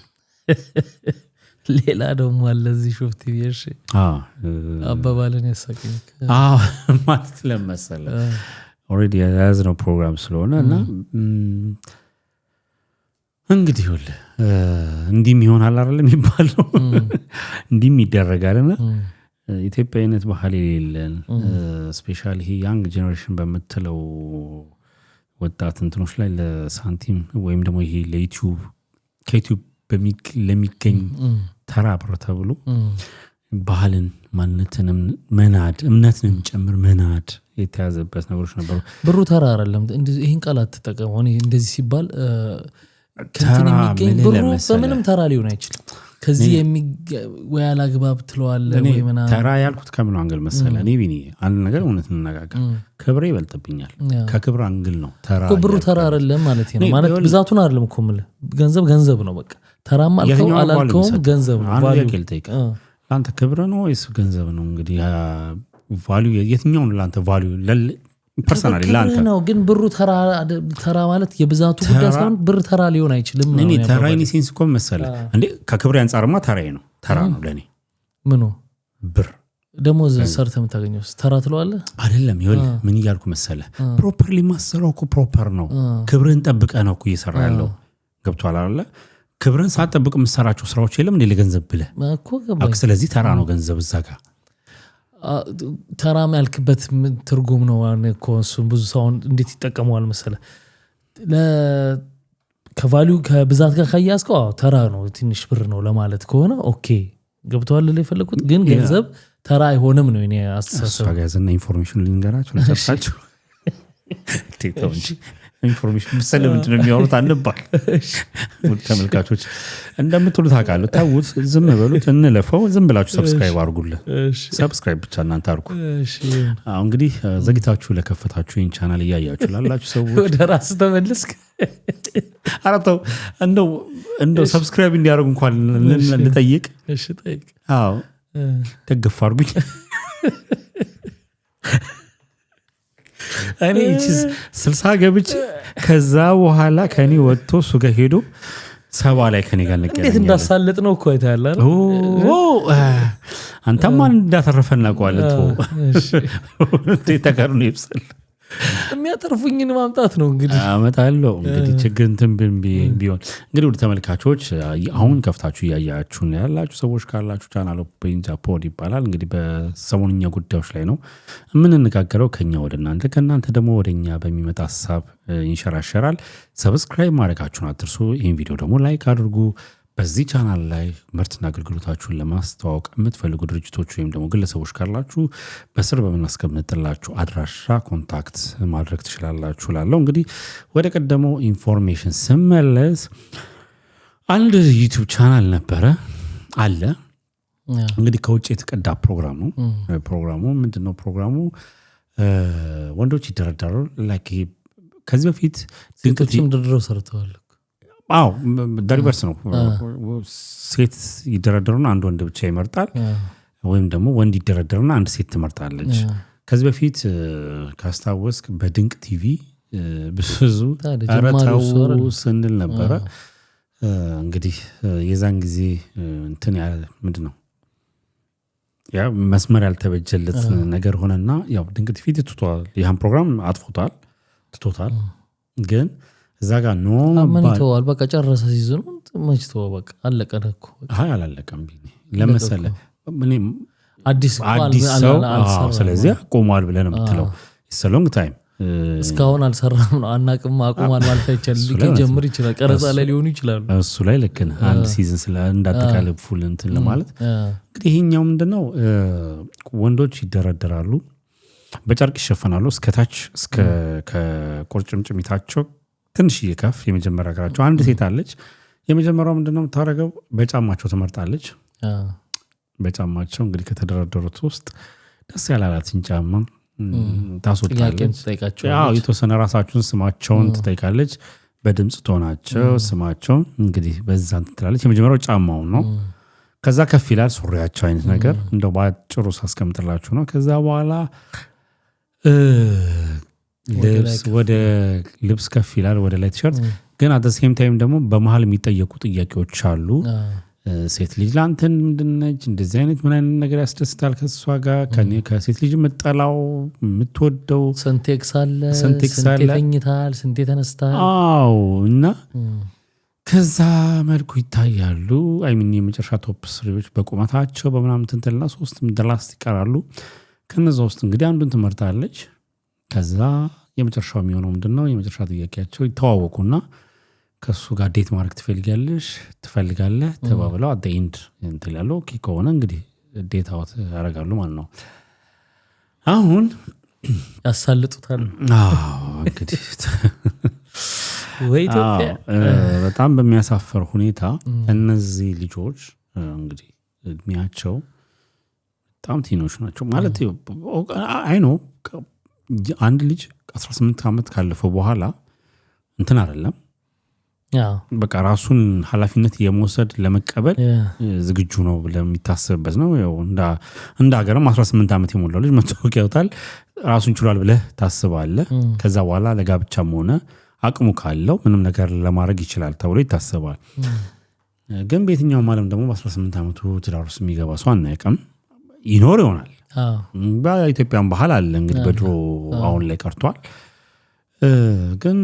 B: ሌላ ደግሞ አለ እዚህ ሹፍ ቲቪ እሺ አባባልን ያሳቀኝ
A: ማለት ለመሰለ ኦሬዲ ያዝነው ፕሮግራም ስለሆነ እና እንግዲህ ሁሉ እንዲም ይሆናል አይደለም ይባላል እንዲም ይደረጋልና ኢትዮጵያዊነት ባህል የሌለን ስፔሻሊ ይሄ ያንግ ጄነሬሽን በመተለው ወጣት እንትኖች ላይ ለሳንቲም ወይም ደግሞ ይሄ ለዩቲዩብ ከዩቲዩብ ለሚገኝ ተራ ብር ተብሎ ባህልን ማንነትንም መናድ እምነትንም ጨምር መናድ የተያዘበት ነገሮች ነበሩ
B: ብሩ ተራ አይደለም ይሄን ቃላት ተጠቀመው እንደዚህ ሲባል ከንትን የሚገኝ ብሩ በምንም ተራ ሊሆን አይችልም ከዚህ ወይ አላግባብ ትለዋለ ወይ ምናምን
A: ተራ ያልኩት ከምን አንግል መሰለ እኔ ቢኒ አንድ ነገር እውነት እንነጋገር ክብሬ ይበልጥብኛል ከክብር አንግል ነው ተራ
B: ብሩ ተራ አይደለም ማለት ነው ማለት ብዛቱን አይደለም እኮ ማለት ገንዘብ ነው በቃ ተራም አልከው ገንዘብ ነው
A: ቫልዩ ላንተ ክብር ነው ወይስ ገንዘብ ነው እንግዲህ ቫልዩ የትኛው ነው ላንተ ቫልዩ ፐርሰናሊ ላንተ
B: ነው ግን ብሩ ተራ ማለት የብዛቱ ጉዳይ ሳይሆን ብር ተራ ሊሆን አይችልም
A: እኔ ተራ ኢንሴንስ እኮ መሰለ እንዴ ከክብር አንፃርማ ተራ ነው ለኔ
B: ምኑ
A: ብር
B: ደሞዝ ሰርተ የምታገኘው ተራ ትለዋለህ
A: አይደለም ይኸውልህ ምን እያልኩ መሰለ ፕሮፐርሊ ማሰራው እኮ ፕሮፐር ነው ክብርን ጠብቀህ ነው እኮ እየሰራ ያለው ገብቷል አይደለ ክብርን ሳትጠብቅ የምትሰራቸው ስራዎች የለም እንደ ለገንዘብ ብለህ
B: እኮ ገባኝ
A: ስለዚህ ተራ ነው ገንዘብ እዛ ጋር
B: ተራም ያልክበት ትርጉም ነው እኮ እሱ ብዙ ሰው እንዴት ይጠቀመዋል መሰለ ከቫልዩ ከብዛት ጋር ካያስከው ተራ ነው ትንሽ ብር ነው ለማለት ከሆነ ኦኬ ገብቷል ለፈለኩት ግን ገንዘብ ተራ አይሆንም ነው እኔ አስተሳሰብ
A: አጋዘና ኢንፎርሜሽን ልንገራችሁ ለተርፋችሁ እንጂ ኢንፎርሜሽን ስለምንድን ነው የሚያወሩት አንባል ተመልካቾች እንደምትሉት አቃሉ ታውት ዝም በሉት እንለፈው ዝም ብላችሁ ሰብስክራይብ አድርጉልን ሰብስክራይብ ብቻ እናንተ አድርጉ እንግዲህ ዘግታችሁ ለከፈታችሁ ይህን ቻናል እያያችሁ ላላችሁ ሰዎች
B: ወደ ራስ ተመለስክ
A: አራተው እንደው ሰብስክራይብ እንዲያደርጉ እንኳን ልጠይቅ
B: እሺ ጠይቅ
A: ደግፍ አድርጉኝ እኔ 60 ገብቼ ከዛ በኋላ ከኔ ወጥቶ እሱ ጋር ሄዶ 70 ላይ ከኔ ጋር ነገረኝ
B: እንዴት እንዳሳለጥ ነው እኮ አይታል አይደል
A: አንተማ እንዳተረፈና ቋለት እሺ ተከርኑ ይብሰል
B: የሚያተርፉኝን ማምጣት ነው እንግዲህ
A: አመጣለሁ እንግዲህ ችግር እንትን ቢሆን እንግዲህ ወደ ተመልካቾች አሁን ከፍታችሁ ያያያችሁ ያላችሁ ሰዎች ካላችሁ ቻናሉ ቤንጃ ፖድ ይባላል እንግዲህ በሰሞንኛ ጉዳዮች ላይ ነው የምንነጋገረው ከኛ ወደ እናንተ ከናንተ ደግሞ ወደኛ በሚመጣ ሐሳብ ይንሸራሸራል ሰብስክራይብ ማድረጋችሁን አትርሱ ይሄን ቪዲዮ ደግሞ ላይክ አድርጉ በዚህ ቻናል ላይ ምርትና አገልግሎታችሁን ለማስተዋወቅ የምትፈልጉ ድርጅቶች ወይም ደግሞ ግለሰቦች ካላችሁ በስር በመናስቀምጥላችሁ አድራሻ ኮንታክት ማድረግ ትችላላችሁ ላለው እንግዲህ ወደ ቀደመው ኢንፎርሜሽን ስመለስ አንድ ዩቲዩብ ቻናል ነበረ አለ እንግዲህ ከውጭ የተቀዳ ፕሮግራም ነው ፕሮግራሙ ምንድነው ፕሮግራሙ ወንዶች ይደረደሩ ላይክ ከዚህ በፊት
B: ሴቶችም ድርድረው ሰርተዋል
A: አው ዳሪቨርስ ነው ሴት ይደረደሩና አንድ ወንድ ብቻ ይመርጣል ወይም ደግሞ ወንድ ይደረደሩና አንድ ሴት ትመርጣለች ከዚህ በፊት ካስታወስክ በድንቅ ቲቪ ብዙ አራታው ስንል ነበረ እንግዲህ የዛን ጊዜ እንትን ምንድነው ያ መስመር ያልተበጀለት ነገር ሆነና ያው ድንቅ ቲቪ ትቷል ያን ፕሮግራም ትቶታል ግን እዛ ጋር ነው
B: ማንተዋል በቃ ጨረሰ ሲዝኑ መችተው በቃ አለቀ እኮ
A: አይ አላለቀም ቢኒ ለምሳሌ እኔ
B: አዲስ
A: ሰው ስለዚህ ቆሟል ብለን የምትለው it's a long time
B: እስካሁን አልሰራም ነው አናቅም አቁማል ማለት አይቻልም ሊጀምር ይችላል ቀረጻ ላይ ሊሆኑ ይችላሉ
A: እሱ ላይ ልክ ነህ አንድ ሲዝን ስለ እንዳጠቃላይ ፉል እንትን ለማለት እንግዲህ ይሄኛው ምንድነው ወንዶች ይደረደራሉ በጨርቅ ይሸፈናሉ እስከታች እስከ ከቁርጭምጭሚታቸው ትንሽ ይከፍ የመጀመሪያ እግራቸው አንድ ሴት አለች የመጀመሪያው ምንድነው ታረገው በጫማቸው ተመርጣለች በጫማቸው እንግዲህ ከተደረደሩት ውስጥ ደስ ያላላትን ጫማ ታስወጣለች ያው የተወሰነ ራሳቸውን ስማቸውን ትጠይቃለች በድምጽ ቶናቸው ስማቸው እንግዲህ በዛን ትላለች የመጀመሪያው ጫማው ነው ከዛ ከፍ ይላል ሱሪያቸው አይነት ነገር እንደው ባጭሩ ሳስቀምጥላችሁ ነው ከዛ በኋላ ወደ ልብስ ከፍ ይላል ወደ ላይ ቲሸርት ግን at the same time ደግሞ በመሃል የሚጠየቁ ጥያቄዎች አሉ ሴት ልጅ ላንተን ምንድነች እንደዚህ አይነት ምን አይነት ነገር ያስደስታል ከሷ ጋር ከሴት ልጅ መጣላው የምትወደው
B: ሰንቴክስ አለ ሰንቴተኝታል ሰንቴተነስታል
A: አው እና ከዛ መልኩ ይታያሉ አይ ሚን የመጨረሻ ቶፕ 3ዎች በቁመታቸው በመናምን ተንተልና ሶስትም ደላስት ይቀራሉ ከነዛ ውስጥ እንግዲህ አንዱን ትመርጣለች ከዛ የመጨረሻው የሚሆነው ምንድነው የመጨረሻ ጥያቄያቸው ይተዋወቁና ከሱ ጋር ዴት ማድረግ ትፈልጋለህ ተባብለው at the end እንትን ያለው ኦኬ ከሆነ እንግዲህ ዴት አውት ያደርጋሉ ማለት ነው አሁን
B: ያሳልጡታል
A: እንግዲህ
B: ወይ ኢትዮጵያ
A: በጣም በሚያሳፈር ሁኔታ እነዚህ ልጆች እንግዲህ እድሜያቸው በጣም ቲኖች ናቸው ማለት አይ ኖ አንድ ልጅ 18 ዓመት ካለፈው በኋላ እንትን አይደለም በቃ ራሱን ኃላፊነት የመውሰድ ለመቀበል ዝግጁ ነው ለሚታሰብበት ነው ያው እንደ ሀገርም 18 ዓመት የሞላው ልጅ መታወቂያ ያወጣል ራሱን ችሏል ብለህ ታስባለህ ከዛ በኋላ ለጋብቻም ሆነ አቅሙ ካለው ምንም ነገር ለማድረግ ይችላል ተብሎ ይታሰባል ግን በየትኛውም ዓለም ደግሞ በ18 ዓመቱ ትዳር ውስጥ የሚገባ ሰው አናይቀም ይኖር ይሆናል በኢትዮጵያም ባህል አለ እንግዲህ በድሮ አሁን ላይ ቀርቷል ግን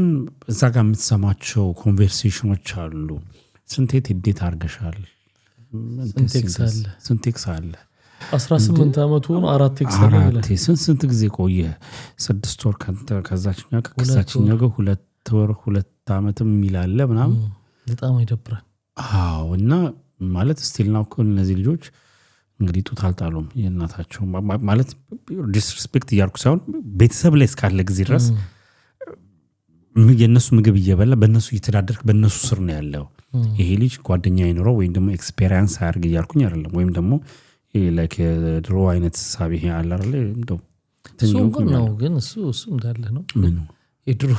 A: እዛ ጋር የምትሰማቸው ኮንቨርሴሽኖች አሉ ስንቴት ዴት አርገሻል ስንቴክስ አለ
B: 18 ዓመቱ ነው 4 ኤክስ አለ
A: ይላል ስንት ጊዜ ቆየ 6 ወር ከዛችኛው ከዛችኛው 2 ወር 2 ዓመትም ይላል ምናምን
B: በጣም ይደብራል
A: አዎ እና ማለት ስቲል ነው እነዚህ ልጆች እንግዲህ ጡት አልጣሉም የእናታቸው ማለት ዲስሪስፔክት ያርኩ ሳይሆን ቤተሰብ ላይ እስካለ ጊዜ ድረስ የነሱ ምግብ እየበላ በነሱ እየተዳደርክ በነሱ ስር ነው ያለው ይሄ ልጅ ጓደኛ አይኖረው ወይም ደግሞ ኤክስፒሪየንስ አያርግ ያርኩኝ አይደለም ወይም ደግሞ ላይክ ድሮ አይነት ሳቢ ያለ አይደል እንደው
B: ነው ግን እሱ እንዳለ ነው
A: ምን
B: የድሮ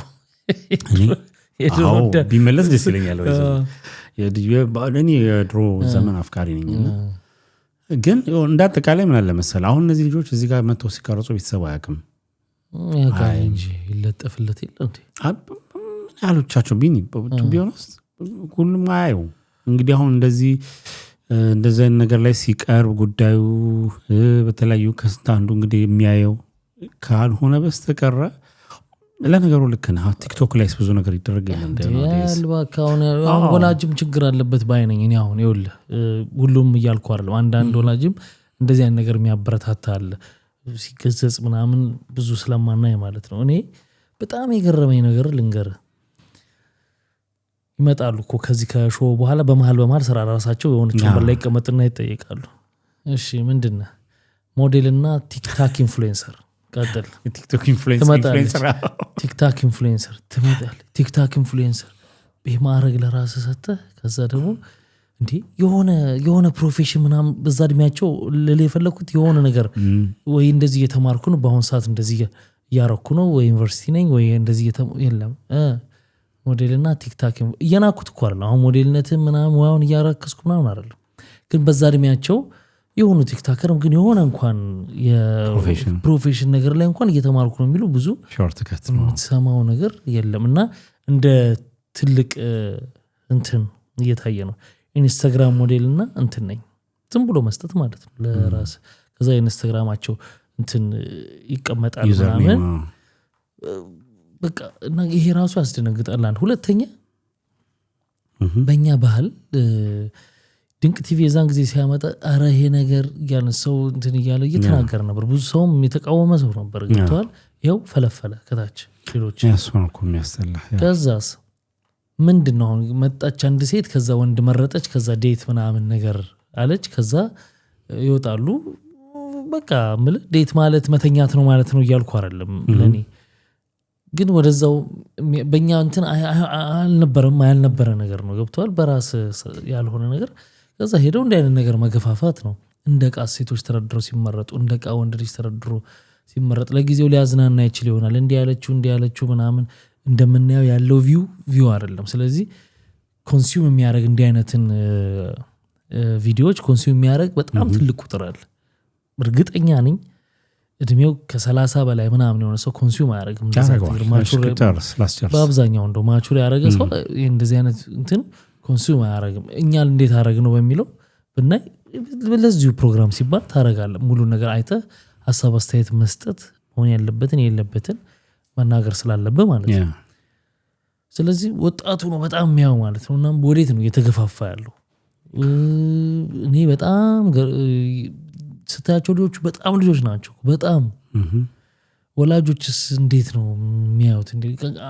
A: ቢመለስ ደስ ይለኛል ወይ የድሮ ዘመን አፍቃሪ ነኝና ግን እንዳጠቃላይ ምን አለ መሰል አሁን እነዚህ ልጆች እዚህ ጋር መተው ሲቀርጹ ቤተሰብ አያውቅም
B: ያጋኝ እንጂ ይለጠፍለት ይላል እንዴ
A: አሉቻቸው ቢሆንስ ሁሉም አያዩ እንግዲህ አሁን እንደዚህ ነገር ላይ ሲቀርብ ጉዳዩ በተለያዩ ከስታንዱ እንግዲህ የሚያየው ካልሆነ በስተቀር ለነገሩ ልክ ነህ ቲክቶክ ላይ ብዙ ነገር ይደረጋል
B: አሁን ወላጅም ችግር አለበት ባይነኝ እኔ አሁን ይኸውልህ ሁሉም እያልኩ አይደለም አንዳንድ ወላጅም እንደዚህ አይነት ነገር የሚያበረታታ አለ ሲገዘጽ ምናምን ብዙ ስለማናይ ማለት ነው እኔ በጣም የገረመኝ ነገር ልንገር ይመጣሉ እኮ ከዚህ ከሾው በኋላ በመሃል ስራ ራሳቸው የሆነ ቻምበር ላይ ቀመጥና ይጠይቃሉ እሺ ምንድነው ሞዴልና ቲክታክ ኢንፍሉዌንሰር ቀጥል
A: ቲክቶክ ኢንፍሉዌንሰር
B: ቲክታክ ኢንፍሉዌንሰር ትመጣለህ ቲክታክ ኢንፍሉዌንሰር በማረግ ለራስ ሰጠ ከዛ ደግሞ እንዴ የሆነ ፕሮፌሽን ምናምን በዛ እድሜያቸው ለለ የፈለኩት የሆነ ነገር ወይ እንደዚህ እየተማርኩ ነው በአሁን ሰዓት እንደዚህ ያረኩ ነው ወይ ዩኒቨርሲቲ ነኝ ወይ እንደዚህ የለም ሞዴልና ቲክታክ እየናኩት እኮ አይደል አሁን ሞዴልነት ምናምን ዋውን ያረከስኩ ምናምን አይደለም ግን በዛ እድሜያቸው የሆኑ ቲክታከርም ግን የሆነ እንኳን የፕሮፌሽን ነገር ላይ እንኳን እየተማርኩ ነው የሚሉ ብዙ
A: ሾርት ከት ነው
B: ሰማው ነገር የለምና እንደ ትልቅ እንትን እየታየ ነው ኢንስታግራም ሞዴልና እንትን ነኝ ዝም ብሎ መስጠት ማለት ነው ለራስ ከዛ ኢንስታግራማቸው እንትን ይቀመጣል ምናምን በቃ እና ይሄ ራሱ ያስደነግጣል አንድ ሁለተኛ በእኛ ባህል ድንቅ ቲቪ የዛን ጊዜ ሲያመጣ አረ ይሄ ነገር ያለ ሰው እንትን እያለ እየተናገረ ነበር ብዙ ሰውም የተቃወመ ሰው ነበር ገብቷል ይሄው ፈለፈለ ከታች ሌሎች
A: ያስሆነኩ የሚያስተላ
B: ከዛስ ምንድነው መጣች አንድ ሴት ከዛ ወንድ መረጠች ከዛ ዴት ምናምን ነገር አለች ከዛ ይወጣሉ በቃ ዴት ማለት መተኛት ነው ማለት ነው ይያልኩ አይደለም ለኔ ግን ወደዛው በእኛ እንትን ያልነበረ ነገር ነው ገብቷል በራስ ያልሆነ ነገር ከዛ ሄደው እንደ አይነት ነገር መገፋፋት ነው እንደቃ ሴቶች ተረድረው ሲመረጡ እንደቃ ወንድ ልጅ ተረድሮ ሲመረጥ ለጊዜው ሊያዝናና ይችል ይሆናል እንዲህ ያለችው ምናምን እንደምናየው ያለው ቪው አይደለም ስለዚህ ኮንሱም የሚያደርግ እንዲህ አይነትን ቪዲዮዎች ኮንሱም የሚያደርግ በጣም ትልቅ ቁጥር አለ እርግጠኛ ነኝ እድሜው ከ30 በላይ ምናምን የሆነ ሰው ኮንሱም ያደርግም በአብዛኛው እንደው ማቹር ያደረገ ሰው እንደዚህ አይነት እንትን ኮንሱም ያደርግም እኛ እንዴት አደረግ ነው በሚለው ብናይ ለዚሁ ፕሮግራም ሲባል ታረጋለህ ሙሉ ነገር አይተ ሐሳብ አስተያየት መስጠት ሆነ ያለበትን የሌለበትን መናገር ስላለበት ማለት ነው ስለዚህ ወጣቱ ነው በጣም የሚያው ማለት ነውና ወዴት ነው እየተገፋፋ ያለው እኔ በጣም ስታያቸው ልጆቹ በጣም ልጆች ናቸው በጣም ወላጆችስ እንዴት ነው የሚያዩት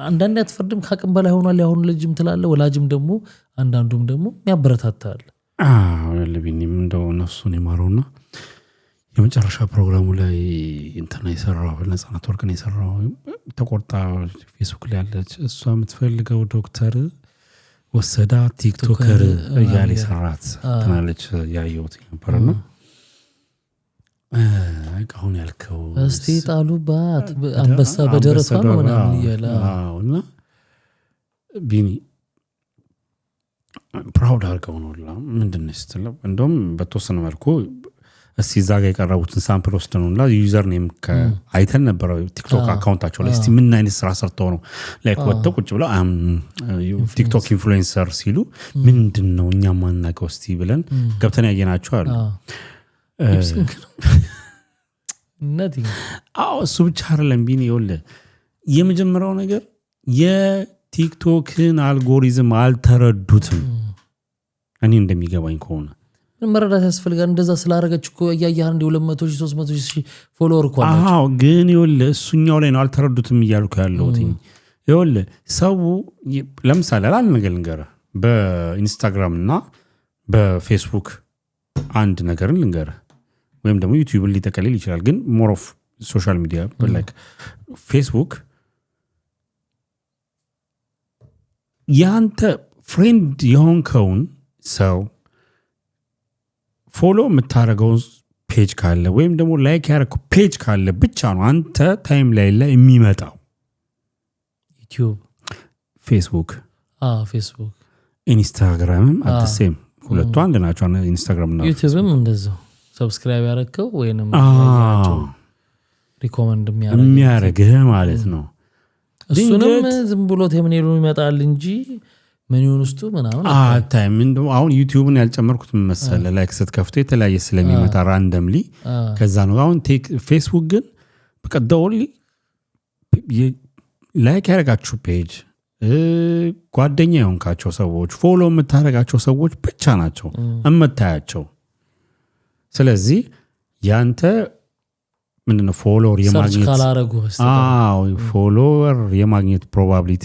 B: አንዳንዴ አትፈርድም ካቅም በላይ ሆኗል ያሁን ልጅም ትላለ ወላጅም ደግሞ አንዳንዱም ደግሞ የሚያበረታታል
A: ለቢኒም እንደው ነፍሱን ይማረውና የመጨረሻ ፕሮግራሙ ላይ እንትና ይሰራው ነፃነት ወርቅን ይሰራው ተቆርጣ ፌስቡክ ላይ ያለች እሷ የምትፈልገው ዶክተር ወሰዳ ቲክቶከር ያለ ሰራት ተናለች ያየሁት ነበርና አሁን ያልከው
B: እስቲ ጣሉባት አንበሳ በደረቷ ነው ምናምን ይያላ
A: አውና ቢኒ ፕራውድ አርገው ነው ምንድነው ስትለው እንደውም በተወሰነ መልኩ እስቲ ዛጋ የቀረቡትን ሳምፕል ወስደኑና ዩዘር ኔም ከአይተን ነበር ቲክቶክ አካውንታቸው ላይ እስቲ ምን አይነት ስራ ሰርተው ነው ላይክ ወጥተው ቁጭ ብለው ቲክቶክ ኢንፍሉዌንሰር ሲሉ ምንድነው እኛ ማናቀው እስቲ ብለን ገብተን ያየናቸው አሉ
B: nothing
A: እሱ ብቻ አይደለም ቢኒ ይወለ የመጀመሪያው ነገር የቲክቶክን አልጎሪዝም አልተረዱትም እኔ እንደሚገባኝ ከሆነ
B: መረዳት ያስፈልጋል እንደዛ ስላረጋች እኮ ያያህ እንደ 200 300 ፎሎወር እኮ አላችሁ
A: ግን ይወለ እሱኛው ላይ ነው አልተረዱትም ይያልኩ ያለውት ይወለ ሰው ለምሳሌ አላል ነገር ልንገር በኢንስታግራም እና በፌስቡክ አንድ ነገርን ልንገር ወይም ደግሞ ዩቲዩብ ሊጠቀልል ይችላል ግን ሞር ኦፍ ሶሻል ሚዲያ ላይክ ፌስቡክ ያንተ ፍሬንድ የሆንከውን ሰው ፎሎ የምታረገው ፔጅ ካለ ወይም ደግሞ ላይክ ያረከው ፔጅ ካለ ብቻ ነው አንተ ታይም ላይ የሚመጣው
B: ዩቲዩብ
A: ፌስቡክ
B: ፌስቡክ
A: ኢንስታግራምም አት ሴም ሁለቱ አንድ ናቸው ኢንስታግራም እና
B: ዩቲዩብም እንደዛው ሰብስክራይብ ያረከው ወይንም ያያቸው ሪኮመንድ
A: የሚያረግህ ማለት ነው
B: እሱንም ዝም ብሎ ተምኔሉ ይመጣል እንጂ ሜኑን ውስጥ ምናምን
A: ታይም እንደው አሁን ዩቲዩብን ያልጨመርኩት መሰለ ላይክ ስትከፍቱ የተለያየ ስለሚመጣ ራንደምሊ ከዛ ነው አሁን ፌስቡክ ግን በቃ ዶሊ ላይክ ያረጋችሁ ፔጅ ጓደኛ የሆንካቸው ሰዎች ፎሎ የምታረጋቸው ሰዎች ብቻ ናቸው እመታያቸው ስለዚህ ያንተ ምንድነው ፎሎወር የማግኘት ፎሎወር የማግኘት ፕሮባቢሊቲ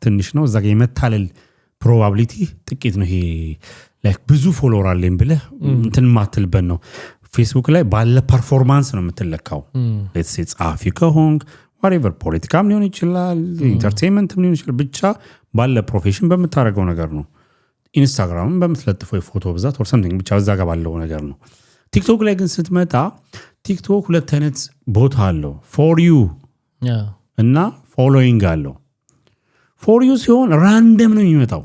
A: ትንሽ ነው እዛ ጋር የመታለል ፕሮባቢሊቲ ጥቂት ነው ይሄ ላይክ ብዙ ፎሎወር አለኝ ብለህ እንትን ማትልበን ነው ፌስቡክ ላይ ባለ ፐርፎርማንስ ነው የምትለካው ሌትስ ሴ ጻፊ ከሆንክ whatever ፖለቲካም ሊሆን ይችላል ኢንተርቴይንመንትም ሊሆን ይችላል ብቻ ባለ ፕሮፌሽን በመታረገው ነገር ነው ኢንስታግራምም በመትለጥፈው ፎቶ ብዛት or something ብቻ እዛ ጋር ባለው ነገር ነው ቲክቶክ ላይ ግን ስትመጣ ቲክቶክ ሁለት አይነት ቦታ አለው for you እና following አለው for you ሲሆን ራንደም ነው የሚመጣው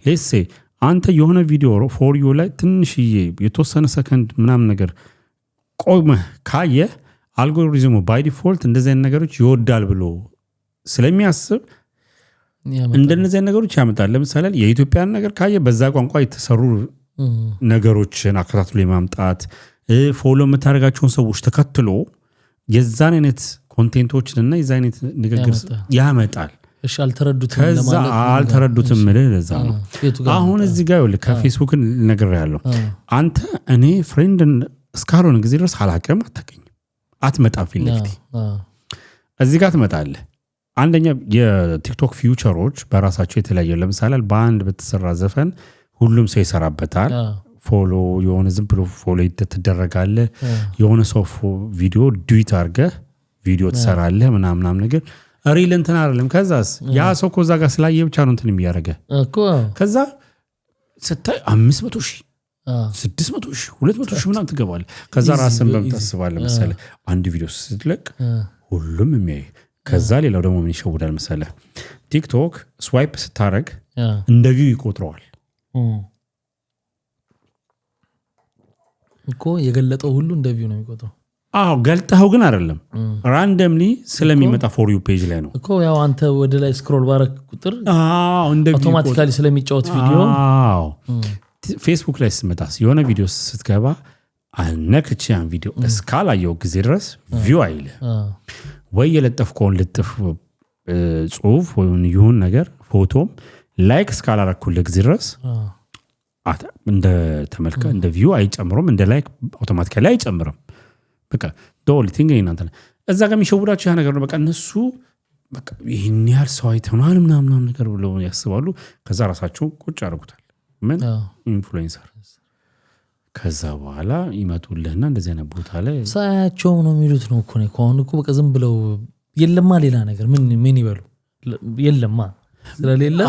A: let's say አንተ የሆነ ቪዲዮ for you ላይ ትንሽዬ የተወሰነ ሰከንድ ምናምን ነገር ቆመህ ካየ አልጎሪዝሙ ባይ ዲፎልት እንደዚህ ነገሮች ይወዳል ብሎ ስለሚያስብ እንደነዚህ ነገሮች ያመጣል ለምሳሌ የኢትዮጵያን ነገር ካየ በዛ ቋንቋ የተሰሩ ነገሮችን አከታትሎ የማምጣት ፎሎ የምታደርጋቸውን ሰዎች ተከትሎ የዛን አይነት ኮንቴንቶችን እና የዛን አይነት ንግግር ያመጣል
B: እሺ አልተረዱትም
A: ከዛ አልተረዱትም ለዛ ነው አሁን እዚህ ጋር ይኸውልህ ከፌስቡክ ነግሬያለሁ አንተ እኔ ፍሬንድ እስካልሆነ ጊዜ ድረስ አላውቅም አታውቅኝም አትመጣም ፊት ለፊት እዚህ ጋር ትመጣለህ አንደኛ የቲክቶክ ፊውቸሮች በራሳቸው የተለያየ ለምሳሌ በአንድ በተሰራ ዘፈን ሁሉም ሰው ይሰራበታል ፎሎ የሆነ ዝም ብሎ ፎሎ ይደረጋል የሆነ ሰው ቪዲዮ ዱዊት አድርገህ ቪዲዮ ትሰራለህ ምናምን ነገር ሪል እንትን አይደለም ከዛስ ያ ሰው ኮዛ ጋር ስላየ ብቻ ነው እንትን የሚያደርገ እኮ ከዛ ስታይ 500,000 600,000 200,000 ምናምን ትገባለህ ከዛ ራስን በምታስባለህ መሰለህ አንድ ቪዲዮ ስትለቅ ሁሉም የሚያይ ከዛ ሌላው ደግሞ ምን ይሸውዳል መሰለህ ቲክቶክ ስዋይፕ ስታረግ እንደ ቪው ይቆጥረዋል
B: እኮ የገለጠው ሁሉ እንደ ቪው ነው የሚቆጥረው
A: ገልጠው ግን አይደለም ራንደምሊ ስለሚመጣ ፎር ዩ ፔጅ ላይ ነው
B: እኮ ያው አንተ ወደ ላይ ስክሮል ባረክ ቁጥር አውቶማቲካሊ ስለሚጫወት ቪዲዮ
A: ፌስቡክ ላይ ስትመጣስ የሆነ ቪዲዮ ስትገባ አልነክቻን ቪዲዮ እስካላየው ጊዜ ድረስ ቪው አይለ ወይ የለጠፍከውን ልጥፍ ጽሁፍ ወይ ይሁን ነገር ፎቶም ላይክ እስካላረኩልህ ጊዜ ድረስ እንደ ተመልካ እንደ ቪው አይጨምሩም እንደ ላይክ አውቶማቲካሊ አይጨምርም በቃ ዶል ቲንግ እናንተ እዛ ጋር የሚሸውዳቸው ያ ነገር ነው በቃ እነሱ በቃ ይሄን ያህል ሰው አይተናል ምናምን ነገር ብለው ያስባሉ ከዛ ራሳቸው ቁጭ ያደርጉታል ምን ኢንፍሉዌንሰር ከዛ በኋላ ይመጡልህና እንደዚህ አይነት ቦታ ላይ
B: ሳያቸው ነው የሚሉት ነው እኮ ነው አሁን እኮ በቃ ዝም ብለው የለማ ሌላ ነገር ምን ይበሉ የለማ ስለሌለ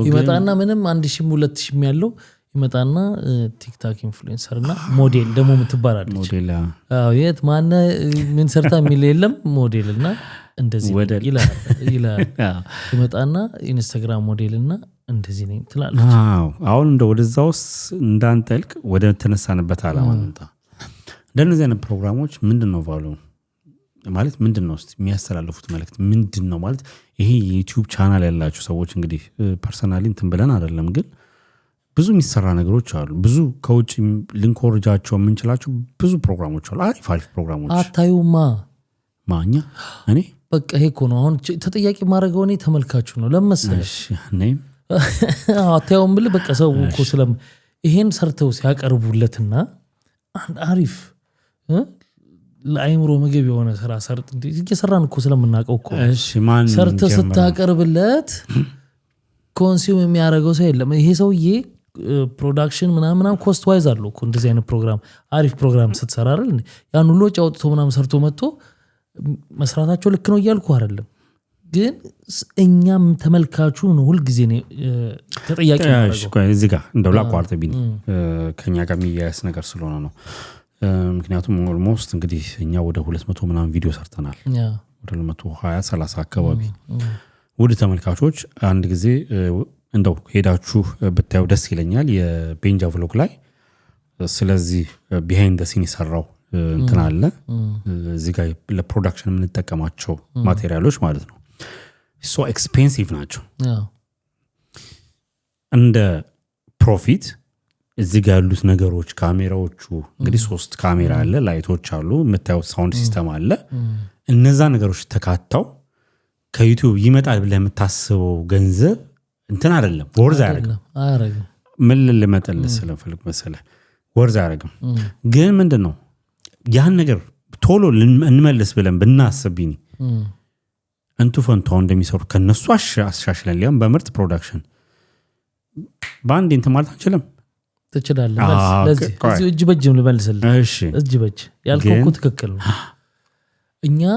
B: ይመጣና ምንም 1,000 2,000 ያለው ይመጣና ቲክቶክ ኢንፍሉዌንሰርና ሞዴል ደሞ ምትባላለች
A: ሞዴል
B: የት ማነ ምን ሰርታ የሚል የለም ሞዴልና እንደዚህ ይላል ይመጣና ኢንስታግራም ሞዴልና እንደዚህ ነኝ ትላለች
A: አሁን ወደዛውስ እንዳንጠልቅ ወደ ተነሳንበት አላማ እንታ እንደነዚህ አይነት ፕሮግራሞች ምንድነው ቫሉ ማለት ምንድነው የሚያስተላልፉት መልእክት ምንድነው ማለት ይሄ የዩቲዩብ ቻናል ያላችሁ ሰዎች እንግዲህ ፐርሰናሊ እንትን ብለን አይደለም ግን ብዙ የሚሰራ ነገሮች አሉ ብዙ ከውጭ ሊንኮርጃቸው የምንችላቸው ብዙ ፕሮግራሞች አሉ አሪፍ ፕሮግራሞች
B: አታዩማ
A: ማኛ እኔ
B: በቃ ይሄ እኮ ነው አሁን ተጠያቂ ማድረገው እኔ ተመልካቹ ነው ለምሳሌ
A: ነኝ
B: አታዩም ብለ በቃ ሰው እኮ ስለም ይሄን ሰርተው ሲያቀርቡለትና አንድ አሪፍ ለአይምሮ ምግብ የሆነ ስራ ሰርጥ እየሰራን እኮ ስለምናቀው እኮ
A: እሺ ማን
B: ሰርተ ስታቀርብለት ኮንሱም የሚያደርገው ሰው የለም ይሄ ሰውዬ ፕሮዳክሽን ምናምን ኮስት ዋይዝ አለው እኮ እንደዚህ አይነት ፕሮግራም አሪፍ ፕሮግራም ስትሰራ አይደል ያን ሁሉ ጫውጥቶ ምናምን ሰርቶ መጥቶ መስራታቸው ልክ ነው እያልኩ አይደለም ግን እኛም ተመልካቹ ነው ሁሉ ጊዜ ነው ተጠያቂ
A: ነው እዚህ ጋር እንደው ላቋርጥ ቢኒ ከኛ ጋር የሚያያስ ነገር ስለሆነ ነው ምክንያቱም ኦልሞስት እንግዲህ እኛ ወደ 200 ምናምን ቪዲዮ ሰርተናል ወደ 120 30 አካባቢ ወደ ተመልካቾች አንድ ጊዜ እንደው ሄዳችሁ ብታዩ ደስ ይለኛል የቤንጃ ቭሎግ ላይ ስለዚህ ቢሃይንድ ዘ ሲን ይሰራው እንትን አለ እዚህ ጋር ለፕሮዳክሽን የምንጠቀማቸው ማቴሪያሎች ማለት ነው ሶ ኤክስፔንሲቭ ናቸው እንደ ፕሮፊት እዚህ ጋር ያሉት ነገሮች ካሜራዎቹ እንግዲህ 3 ካሜራ አለ ላይቶች አሉ የምታዩት ሳውንድ ሲስተም አለ እነዛ ነገሮች ተካተው ከዩቲዩብ ይመጣል ብለህ የምታስበው ገንዘብ እንትን አይደለም ወርዝ አያረግም ምን ልመጣልህ ስለፈልግ መሰለህ ወርዝ አያረግም ግን ምንድነው ያን ነገር ቶሎ እንመልስ ብለን ብናስብኝ እንቱ ፈንታው እንደሚሰሩ ከነሱ አሻሽለን ሊያም በምርጥ ፕሮዳክሽን ባንድ እንትን ማለት አንችልም
B: ትችላለህ ስለዚህ እዚህ እጅ በጅም ልመልስልህ እሺ እጅ በጅ ያልከው ትክክል ነው እኛ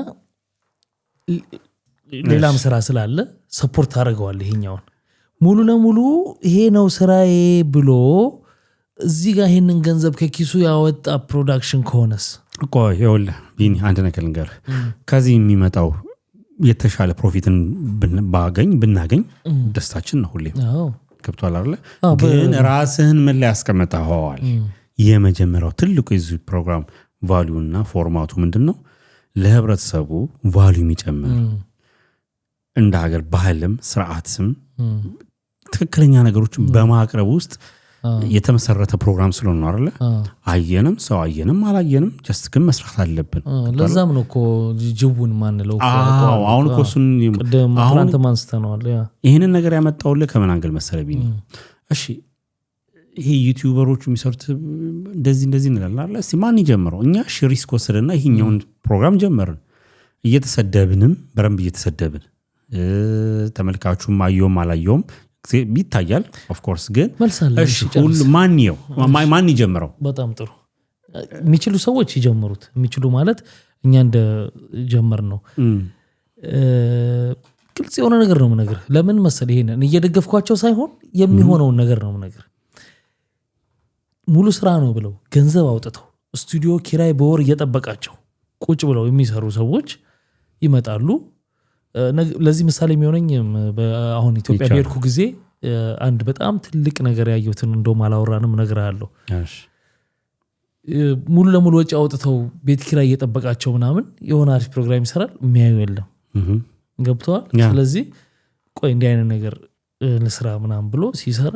B: ሌላም ስራ ስላለ ሰፖርት አድርገዋል ይሄኛውን ሙሉ ለሙሉ ይሄ ነው ስራዬ ብሎ እዚህ ጋር ይሄንን ገንዘብ ከኪሱ ያወጣ ፕሮዳክሽን ከሆነስ
A: እኮ ይኸውልህ ቢኒ አንድ ነገር ልንገርህ ከዚህ የሚመጣው የተሻለ ፕሮፊትን ብናገኝ ደስታችን ነው ሁሌም ገብቷል አይደል ግን ራስህን ምን ላይ ያስቀምጣኸዋል የመጀመሪያው ትልቁ የዚህ ፕሮግራም ቫልዩና ፎርማቱ ምንድነው ለህብረተሰቡ ቫልዩ የሚጨምር እንደ ሀገር ባህልም ስርዓትም ትክክለኛ ነገሮችን በማቅረብ ውስጥ የተመሰረተ ፕሮግራም ስለሆነ ነው አይደል አየንም ሰው አየንም አላየንም just ግን መስራት አለብን
B: ለዛም ነው እኮ ጅቡን ማንለው
A: አሁን እኮ እሱን
B: አሁን ተማንስተናል
A: ይሄንን ነገር ያመጣውልህ ከምን አንግል መሰለኝ እሺ ይሄ ዩቲዩበሮቹ የሚሰሩት እንደዚህ እንላለን እስቲ ማን ይጀምረው እኛ ሪስክ ወሰደና ይሄኛውን ፕሮግራም ጀመርን እየተሰደብንም በረም እየተሰደብን ተመልካቹም አየውም አላየውም ቢታያል ኦፍ ኮርስ ግን እሺ ሁሉ ማን ይጀምረው
B: በጣም ጥሩ የሚችሉ ሰዎች ይጀምሩት የሚችሉ ማለት እኛ እንደ ጀመር ነው ግልጽ የሆነ ነገር ነው ነገር ለምን መሰለ ይሄንን እየደገፍኳቸው ሳይሆን የሚሆነውን ነገር ነው ነገር ሙሉ ስራ ነው ብለው ገንዘብ አውጥተው ስቱዲዮ ኪራይ በወር እየጠበቃቸው ቁጭ ብለው የሚሰሩ ሰዎች ይመጣሉ ለዚህ ምሳሌ የሚሆነኝ አሁን ኢትዮጵያ በሄድኩ ጊዜ አንድ በጣም ትልቅ ነገር ያየሁትን እንደው ማላወራንም ነገር አለው ሙሉ ለሙሉ ወጪ አውጥተው ቤት ኪራይ እየጠበቃቸው ምናምን የሆነ አሪፍ ፕሮግራም ይሰራል የሚያዩ የለም ገብቷል ስለዚህ ቆይ እንዲህ አይነት ነገር ለስራ ምናምን ብሎ ሲሰራ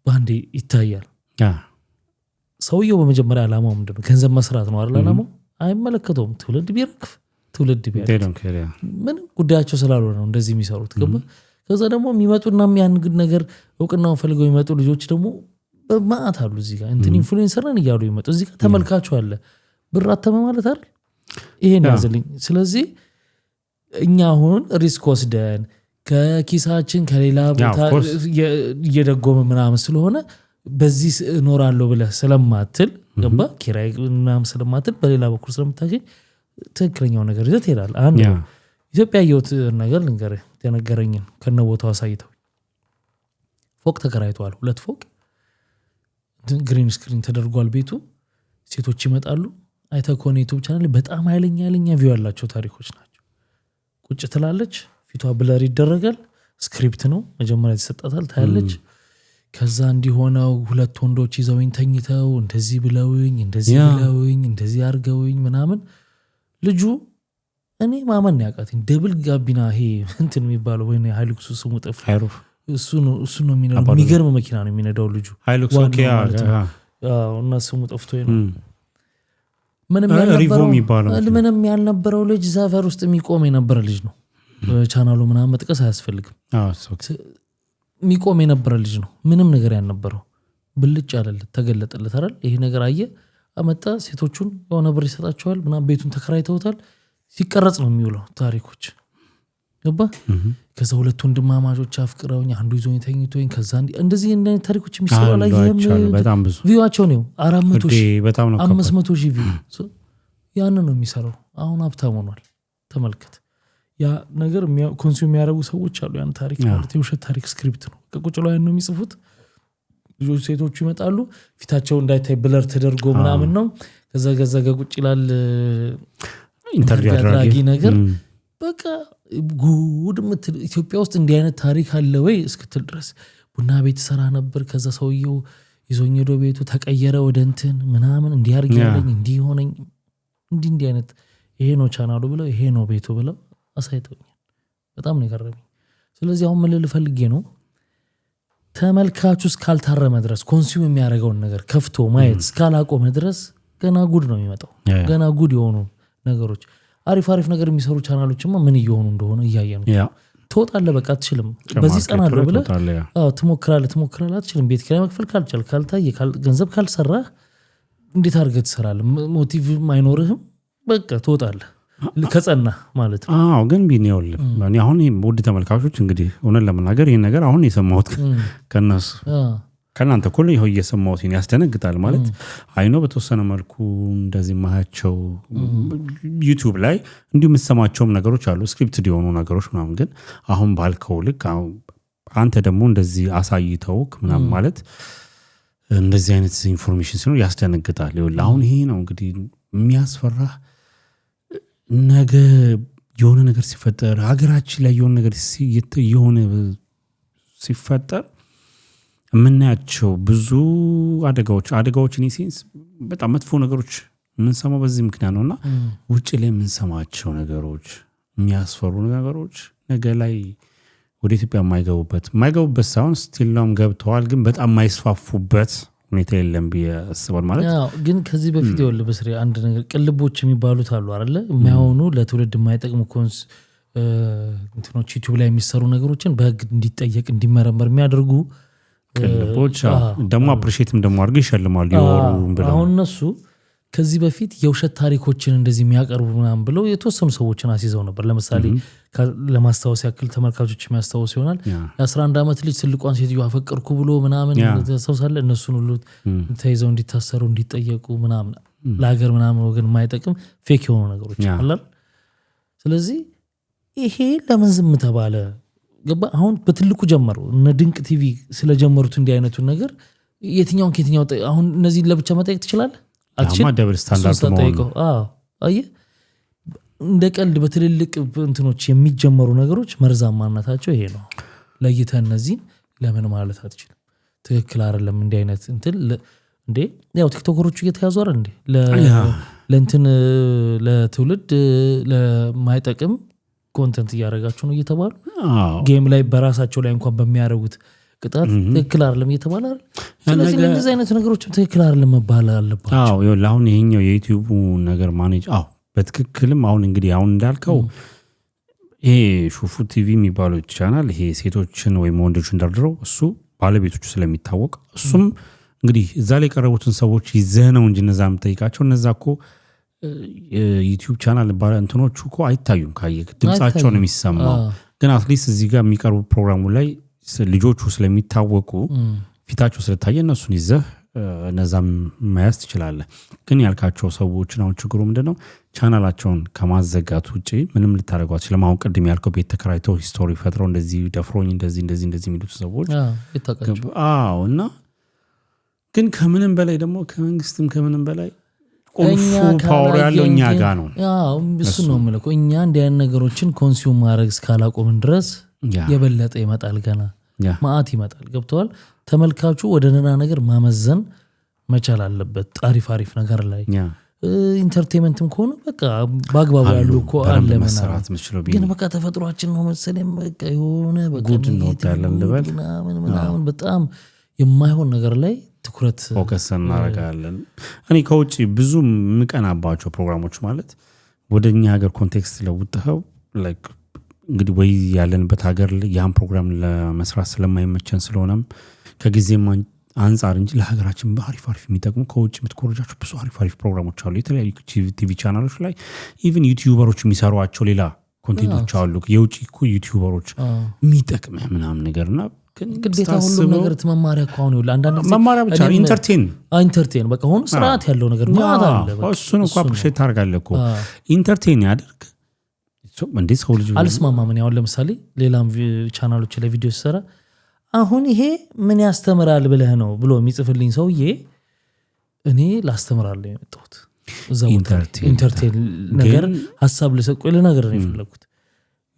B: ባንዴ ይታያል ሰውየው በመጀመሪያ ዓላማው ምንድነው ገንዘብ መስራት ነው አይደል ዓላማው አይመለከተውም ትውልድ ቢረክፍ ትውልድ ቢያደርግ ምን ጉዳያቸው ስላልሆነ ነው እንደዚህ የሚሰሩት ገባ ከዛ ደግሞ የሚመጡና የሚያንግድ ነገር እውቅናውን ፈልገው የሚመጡ ልጆች ደግሞ በማአት አሉ እዚህ ጋር እንትን ኢንፍሉዌንሰር ነን እያሉ ይመጡ እዚህ ጋር ተመልካቹ አለ ብር አተመ ማለት አይደል ይሄን ያዝልኝ ስለዚህ እኛ አሁን ሪስክ ወስደን ከኪሳችን ከሌላ ቦታ እየደጎመ ምናምን ስለሆነ በዚህ እኖራለሁ ብለህ ስለማትል ገባ ኪራይ ምናምን ስለማትል በሌላ በኩል ስለምታገኝ ትክክለኛው ነገር ይዘት ይላል አንድ ኢትዮጵያ ያየሁት ነገር ልንገርህ ተነገረኝን ከነቦታው አሳይተው ፎቅ ተከራይቷል 2 ፎቅ ግሪን ስክሪን ተደርጓል ቤቱ ሴቶች ይመጣሉ አይተኮን ዩቲዩብ ቻናል በጣም ኃይለኛ ቪው ያላቸው ታሪኮች ናቸው ቁጭ ትላለች ፊቷ ብለር ይደረጋል ስክሪፕት ነው መጀመሪያ ተሰጣታል ታያለች ከዛ እንዲሆነው 2 ወንዶች ይዘውኝ ተኝተው እንደዚህ ብለውኝ እንደዚህ አርገውኝ ምናምን ልጁ እኔ ማመን ያቃተኝ ደብል ጋቢና ይሄ እንትን የሚባለው ወይ ሃይሉክስ ስሙ ጠፍ እሱ ነው የሚነዳው የሚገርም መኪና ነው የሚነዳው ልጁ
A: ሃይሉክስ ኦኬ
B: እና ስሙ ጠፍቶ ነው ምንም ያልነበረው ልጅ ዛፈር ውስጥ የሚቆም የነበረ ልጅ ነው ቻናሉ ምናምን መጥቀስ አያስፈልግም የሚቆም የነበረ ልጅ ነው ምንም ነገር ያልነበረው ብልጭ ያለለት ተገለጠለት አይደል ይሄ ነገር አየ አመጣ ሴቶቹን የሆነ ብር ይሰጣቸዋል ምናምን ቤቱን ተከራይተውታል ሲቀረጽ ነው የሚውለው ታሪኮች ገባ ከዛ 2 ወንድማማቾች አፍቅረውኝ አንዱ ይዞኝ ተኝቶኝ ከዛ እንደዚህ እንደ ታሪኮች የሚሰሩ ላይ
A: በጣም ብዙ
B: ቪዋቸው ነው 400,000
A: በጣም ነው
B: 500,000 ቪው ያን ነው የሚሰራው አሁን ሀብታም ሆኗል ተመልከት ያ ነገር ኮንሱም የሚያደርጉ ሰዎች አሉ ያን ታሪክ ማለት የውሸት ታሪክ ስክሪፕት ነው ከቁጭ ላይ ነው የሚጽፉት ልጆች ሴቶቹ ይመጣሉ ፊታቸው እንዳይታይ ብለር ተደርጎ ምናምን ነው ከዛ ገዘገ ቁጭ ይላል
A: ኢንተርቪው
B: አድራጊ ነገር በቃ ጉድ ምትል ኢትዮጵያ ውስጥ እንዲህ አይነት ታሪክ አለ ወይ እስክትል ድረስ ቡና ቤት ሰራ ነበር ከዛ ሰውየው ይዞኝ ሄዶ ቤቱ ተቀየረ ወደ እንትን ምናምን እንዲያርግ ያለኝ እንዲህ ሆነኝ እንዲህ አይነት ይሄ ነው ቻናሉ ብለው ይሄ ነው ቤቱ ብለው አሳይተውኛል በጣም ነው የገረመኝ ስለዚህ አሁን ምን ልፈልጌ ነው ተመልካቹ እስካልታረመ ድረስ ኮንሱም የሚያደርገውን ነገር ከፍቶ ማየት እስካላቆመ ድረስ ገና ጉድ ነው የሚመጣው ገና ጉድ የሆኑ ነገሮች አሪፍ ነገር የሚሰሩ ቻናሎችማ ምን እየሆኑ እንደሆነ እያየን ነው ትወጣለህ በቃ አትችልም በዚህ ጸናለህ ብለህ ትሞክራለህ አትችልም ቤት ኪራይ መክፈል ካልቻልክ ካልታየ ገንዘብ ካልሰራ እንዴት አድርገህ ትሰራለህ ሞቲቭ አይኖርህም በቃ ትወጣለህ ከጸና ማለት ነው
A: ግን ቢኒውል ማን አሁን ውድ ተመልካቾች እንግዲህ ሆነን ለመናገር ይሄን ነገር አሁን የሰማሁት ከነሱ ከናንተ ሁሉ ይሄው እየሰማሁት ያስደነግጣል ማለት አይኖ በተወሰነ መልኩ እንደዚህ ማያቸው ዩቲዩብ ላይ እንዲሁ የምትሰማቸው ነገሮች አሉ ስክሪፕትድ የሆኑ ነገሮች ምናምን ግን አሁን ባልከው ልክ አንተ ደግሞ እንደዚህ አሳይተው ምናምን ማለት እንደዚህ አይነት ኢንፎርሜሽን ሲኖር ያስደነግጣል ይኸውልህ አሁን ይሄ ነው እንግዲህ የሚያስፈራ ነገ የሆነ ነገር ሲፈጠር ሀገራችን ላይ የሆነ ነገር ሲፈጠር ምናያቸው ብዙ አደጋዎች ኔሴንስ በጣም መጥፎ ነገሮች ምንሰማው በዚህ ምክንያት ነውና ውጭ ላይ ምንሰማቸው ነገሮች የሚያስፈሩ ነገሮች ነገ ላይ ወደ ኢትዮጵያ የማይገቡበት ሳይሆን ስቲልም ገብተዋል ግን በጣም የማይስፋፉበት ሁኔታ የለም ቢያስባል ማለት
B: ያው ግን ከዚህ በፊት ይወል በስሪ አንድ ነገር ቅልቦች የሚባሉት አሉ አይደለ የማይሆኑ ለትውልድ የማይጠቅሙ ኮንስ እንትኖች ዩቲዩብ ላይ የሚሰሩ ነገሮችን በህግ እንዲጠየቅ እንዲመረመር የሚያደርጉ
A: ቅልቦች ደግሞ አፕሪሺየትም ደግሞ አድርገው ይሸልማሉ ይወሩም ብለው
B: አሁን እነሱ ከዚህ በፊት የውሸት ታሪኮችን እንደዚህ የሚያቀርቡ ምናምን ብለው የተወሰኑ ሰዎችን አስይዘው ነበር ለምሳሌ ለማስታወስ ያክል ተመልካቾች የሚያስታውስ ይሆናል የ11 አመት ልጅ ትልቋን ሴትዮ አፈቀርኩ ብሎ ምናምን ተሰውሳለ እነሱን ሁሉ ተይዘው እንዲታሰሩ እንዲጠየቁ ምናምን ለሀገር ምናምን ወገን የማይጠቅም ፌክ የሆኑ ነገሮች አለ ስለዚህ ይሄ ለምን ዝም ተባለ ገባ አሁን በትልቁ ጀመሩ እነ ድንቅ ቲቪ ስለጀመሩት እንዲህ አይነቱን ነገር የትኛው አሁን እነዚህ ለብቻ መጠየቅ ትችላለህ
A: አማ ደብል ስታንዳርድ ነው
B: አይ እንደ ቀልድ በትልልቅ እንትኖች የሚጀመሩ ነገሮች መርዛማነታቸው ይሄ ነው ለይተህ እነዚህ ለምን ማለት አትችልም ትክክል አይደለም እንዲህ አይነት እንትን እንዴ ያው ቲክቶከሮቹ እየተያዙ አይደል እንዴ ለእንትን ለትውልድ ለማይጠቅም ኮንተንት እያደረጋችሁ ነው እየተባሉ ጌም ላይ በራሳቸው ላይ እንኳን በሚያደርጉት ቅጣት ትክክል አይደለም እየተባለ አይደል ስለዚህ እንደዚህ አይነት ነገሮችም ትክክል አይደለም መባል አለባቸው
A: ይኸውልህ አሁን ይሄኛው የዩቲዩብ ነገር ማኔጅ በትክክልም አሁን እንግዲህ አሁን እንዳልከው ይሄ ሹፉ ቲቪ የሚባለው ቻናል ይሄ ሴቶችን ወይ ወንዶችን ደርድረው እሱ ባለቤቶቹ ስለሚታወቅ እሱም እንግዲህ እዛ ላይ ቀረቡትን ሰዎች ይዘነው እንጂ እነዛም ጠይቃቸው እነዛኮ ዩቲዩብ ቻናል ባለ እንትኖቹ እኮ አይታዩም ካየክ ድምጻቸው ነው የሚሰማው ግን አትሊስት እዚህ ጋር የሚቀርቡ ፕሮግራሙ ላይ ልጆቹ ስለሚታወቁ ፊታቸው ስለታየ እነሱን ይዘህ እነዛም ማያስ ትችላለህ ግን ያልካቸው ሰዎች ነው ችግሩ ምንድነው ቻናላቸውን ከማዘጋት ውጪ ምንም ልታረጋው አትችልም አሁን ቅድም ያልከው ቤት ተከራይተው ሂስቶሪ ፈጥረው እንደዚህ ደፍሮኝ እንደዚህ የሚሉት ሰዎች እና ግን ከምንም በላይ ደግሞ ከመንግስትም ከምንም በላይ ቁልፉ ፓወር ያለው እኛ ጋር ነው
B: እሱ ነው ማለት እኛ እንዲህ አይነት ነገሮችን ኮንሱም ማድረግ እስካላቆምን ድረስ የበለጠ ይመጣል ገና ማአት ይመጣል ገብቷል ተመልካቹ ወደ ነና ነገር ማመዘን መቻል አለበት አሪፍ ነገር ላይ ኢንተርቴይንመንትም ከሆነ በቃ ባግባቡ ያሉ እኮ አለ መሰራት መስሎ ግን በቃ ተፈጥሯችን ነው መሰለኝ በቃ የሆነ በቃ ምናምን በጣም የማይሆን ነገር ላይ ትኩረት
A: ፎከስ እናደርጋለን እኔ ከውጪ ብዙ ምቀናባቸው ፕሮግራሞች ማለት ወደኛ ሀገር ኮንቴክስት ለውጥተው ላይክ እንግዲህ ወይ ያለንበት ሀገር ያን ፕሮግራም ለመስራት ስለማይመቸን ስለሆነም ከጊዜም አንፃር እንጂ ለሀገራችን በአሪፍ የሚጠቅሙ ከውጭ የምትኮርጃቸው ብዙ አሪፍ ፕሮግራሞች አሉ የተለያዩ ቲቪ ቻናሎች ላይ ኢቭን ዩቲዩበሮች የሚሰሯቸው ሌላ ኮንቴንቶች አሉ የውጭ ዩቲዩበሮች የሚጠቅም ምናምን ነገርና
B: ግዴታ ሁሉ ነገር ተመማሪያ ከሆነ ይላል አንዳንድ ጊዜ
A: መማሪያ ብቻ ኢንተርቴን በቃ ሆኖ ስርዓት ያለው ነገር ማለት አለ በቃ እሱን እንኳን አፕሪሺየት ታርጋለህ እኮ ኢንተርቴን ያድርግ እንዴ ሰው ልጅ
B: አልስማማም እኔ አሁን ለምሳሌ ሌላም ቻናሎች ላይ ቪዲዮ ሲሰራ አሁን ይሄ ምን ያስተምራል ብለህ ነው ብሎ የሚጽፍልኝ ሰውዬ እኔ ላስተምራለሁ የመጣሁት እዛው ኢንተርቴን ነገር ሐሳብ ለሰቆይ ለነገር ነው የፈለኩት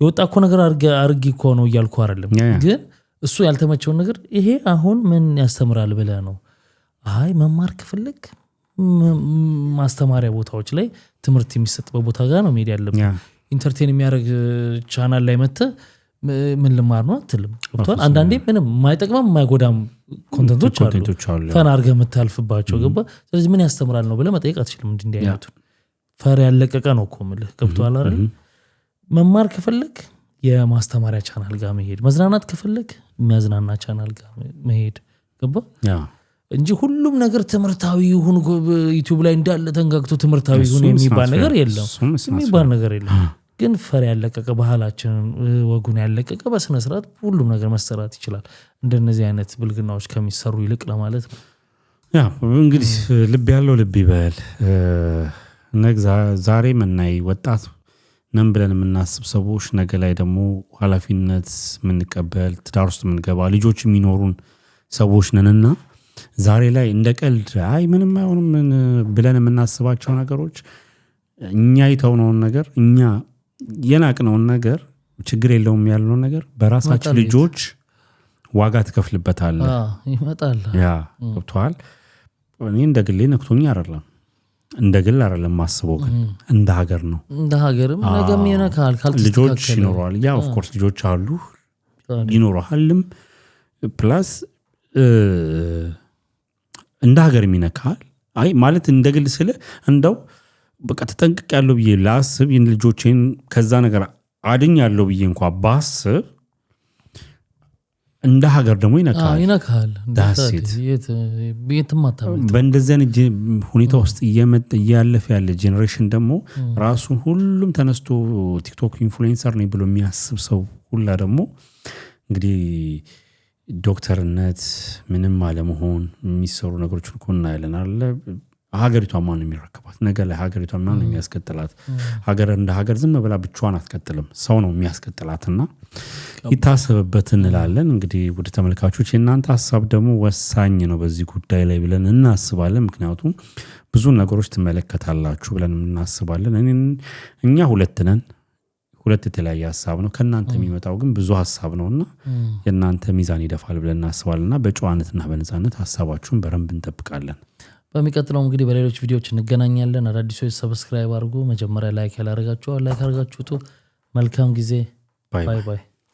B: የወጣ እኮ ነገር አርጊ እኮ ነው እያልኩ አይደለም ግን እሱ ያልተመቸውን ነገር ይሄ አሁን ምን ያስተምራል ብለህ ነው አይ መማር ከፈለክ ማስተማሪያ ቦታዎች ላይ ትምህርት የሚሰጥበት ቦታ ጋር ነው ሜዲያ ያለበት ኢንተርቴን የሚያደርግ ቻናል ላይ መጥተ ምን ልማር ነው አትልም ወጥቷል አንዳንዴ ምንም የማይጠቅመም የማይጎዳም ኮንተንቶች አሉ ፈን አድርገህ የምታልፍባቸው ገባ ስለዚህ ምን ያስተምራል ነው ብለህ መጠየቅ አትችልም እንዲህ አይነቱ ፈር ያለቀቀ ነው እኮ የምልህ ገብቶሃል አይደል መማር ከፈለክ የማስተማሪያ ቻናል ጋር መሄድ መዝናናት ከፈለክ የሚያዝናና ቻናል ጋር መሄድ ገባ እንጂ ሁሉም ነገር ትምህርታዊ ይሁን ዩቲዩብ ላይ እንዳለ ተንጋግቶ ትምህርታዊ ይሁን የሚባል ነገር የለም ግን ፈር ያለቀቀ ባህላችንን ወጉን ያለቀቀ በስነ ስርዓት ሁሉም ነገር መሰራት ይችላል እንደነዚህ አይነት ብልግናዎች ከሚሰሩ ይልቅ ለማለት ነው
A: እንግዲህ ልብ ያለው ልብ ይበል ዛሬ መናይ ወጣት ነን ብለን የምናስብ ሰዎች ነገ ላይ ደግሞ ኃላፊነት የምንቀበል ትዳር ውስጥ የምንገባ ልጆች የሚኖሩን ሰዎች ነንና ዛሬ ላይ እንደ ቀልድ አይ ምንም አይሆንም ብለን የምናስባቸው ነገሮች እኛ ይተውነውን ነገር እኛ የናቅነውን ነገር ችግር የለውም ያልነው ነገር በራሳችን ልጆች ዋጋ ትከፍልበታለህ
B: ይመጣል
A: ገብቶሃል እኔ እንደ ግሌ ነክቶኝ አይደለም እንደ ግል አይደለም ማስበው ግን እንደ ሀገር ነው
B: እንደ ሀገርም ነገም ይነካል
A: ልጆች ይኖራሉ ኦፍ ኮርስ ልጆች አሉ ይኖርሃልም ፕላስ እንደ ሀገር የሚነካል አይ ማለት እንደግል ስለ እንደው በቃ ተጠንቅቅ ያለው ብዬ ላስብ ይህን ልጆቼን ከዛ ነገር አድኛለሁ ብዬ እንኳን ባስብ እንደ ሀገር ደግሞ
B: ይነካል
A: በእንደዚህ አይነት ሁኔታ ውስጥ እያለፈ ያለ ጄኔሬሽን ደግሞ ራሱን ሁሉም ተነስቶ ቲክቶክ ኢንፍሉዌንሰር ነኝ ብሎ የሚያስብ ሰው ሁላ ደግሞ እንግዲህ ዶክተርነት ምንም አለመሆን የሚሰሩ ነገሮችን እኮ እናያለን አለ ሀገሪቷ ማን ነው የሚረከባት ነገር ላይ ሀገሪቷ ማን ነው የሚያስከትላት ሀገር እንደ ሀገር ዝም ብላ ብቻዋን አትቀጥልም ሰው ነው የሚያስከትላትና ይታሰብበት እንላለን እንግዲህ ወደ ተመልካቾች እናንተ ሐሳብ ደግሞ ወሳኝ ነው በዚህ ጉዳይ ላይ ብለን እናስባለን ምክንያቱም ብዙ ነገሮች ትመለከታላችሁ ብለን እናስባለን እኛ ሁለት የተለያየ ሐሳብ ነው ከናንተ የሚመጣው ግን ብዙ ሐሳብ ነውና የናንተ ሚዛን ይደፋል ብለን እናስባለንና በጨዋነትና በነፃነት ሐሳባችሁን በረንብ እንጠብቃለን
B: በሚቀጥለው እንግዲህ በሌሎች ቪዲዮዎች እንገናኛለን አዳዲሶች ሰብስክራይብ አድርጉ መጀመሪያ ላይክ ያላደረጋችሁ ላይክ አድርጋችሁት መልካም ጊዜ ባይ ባይ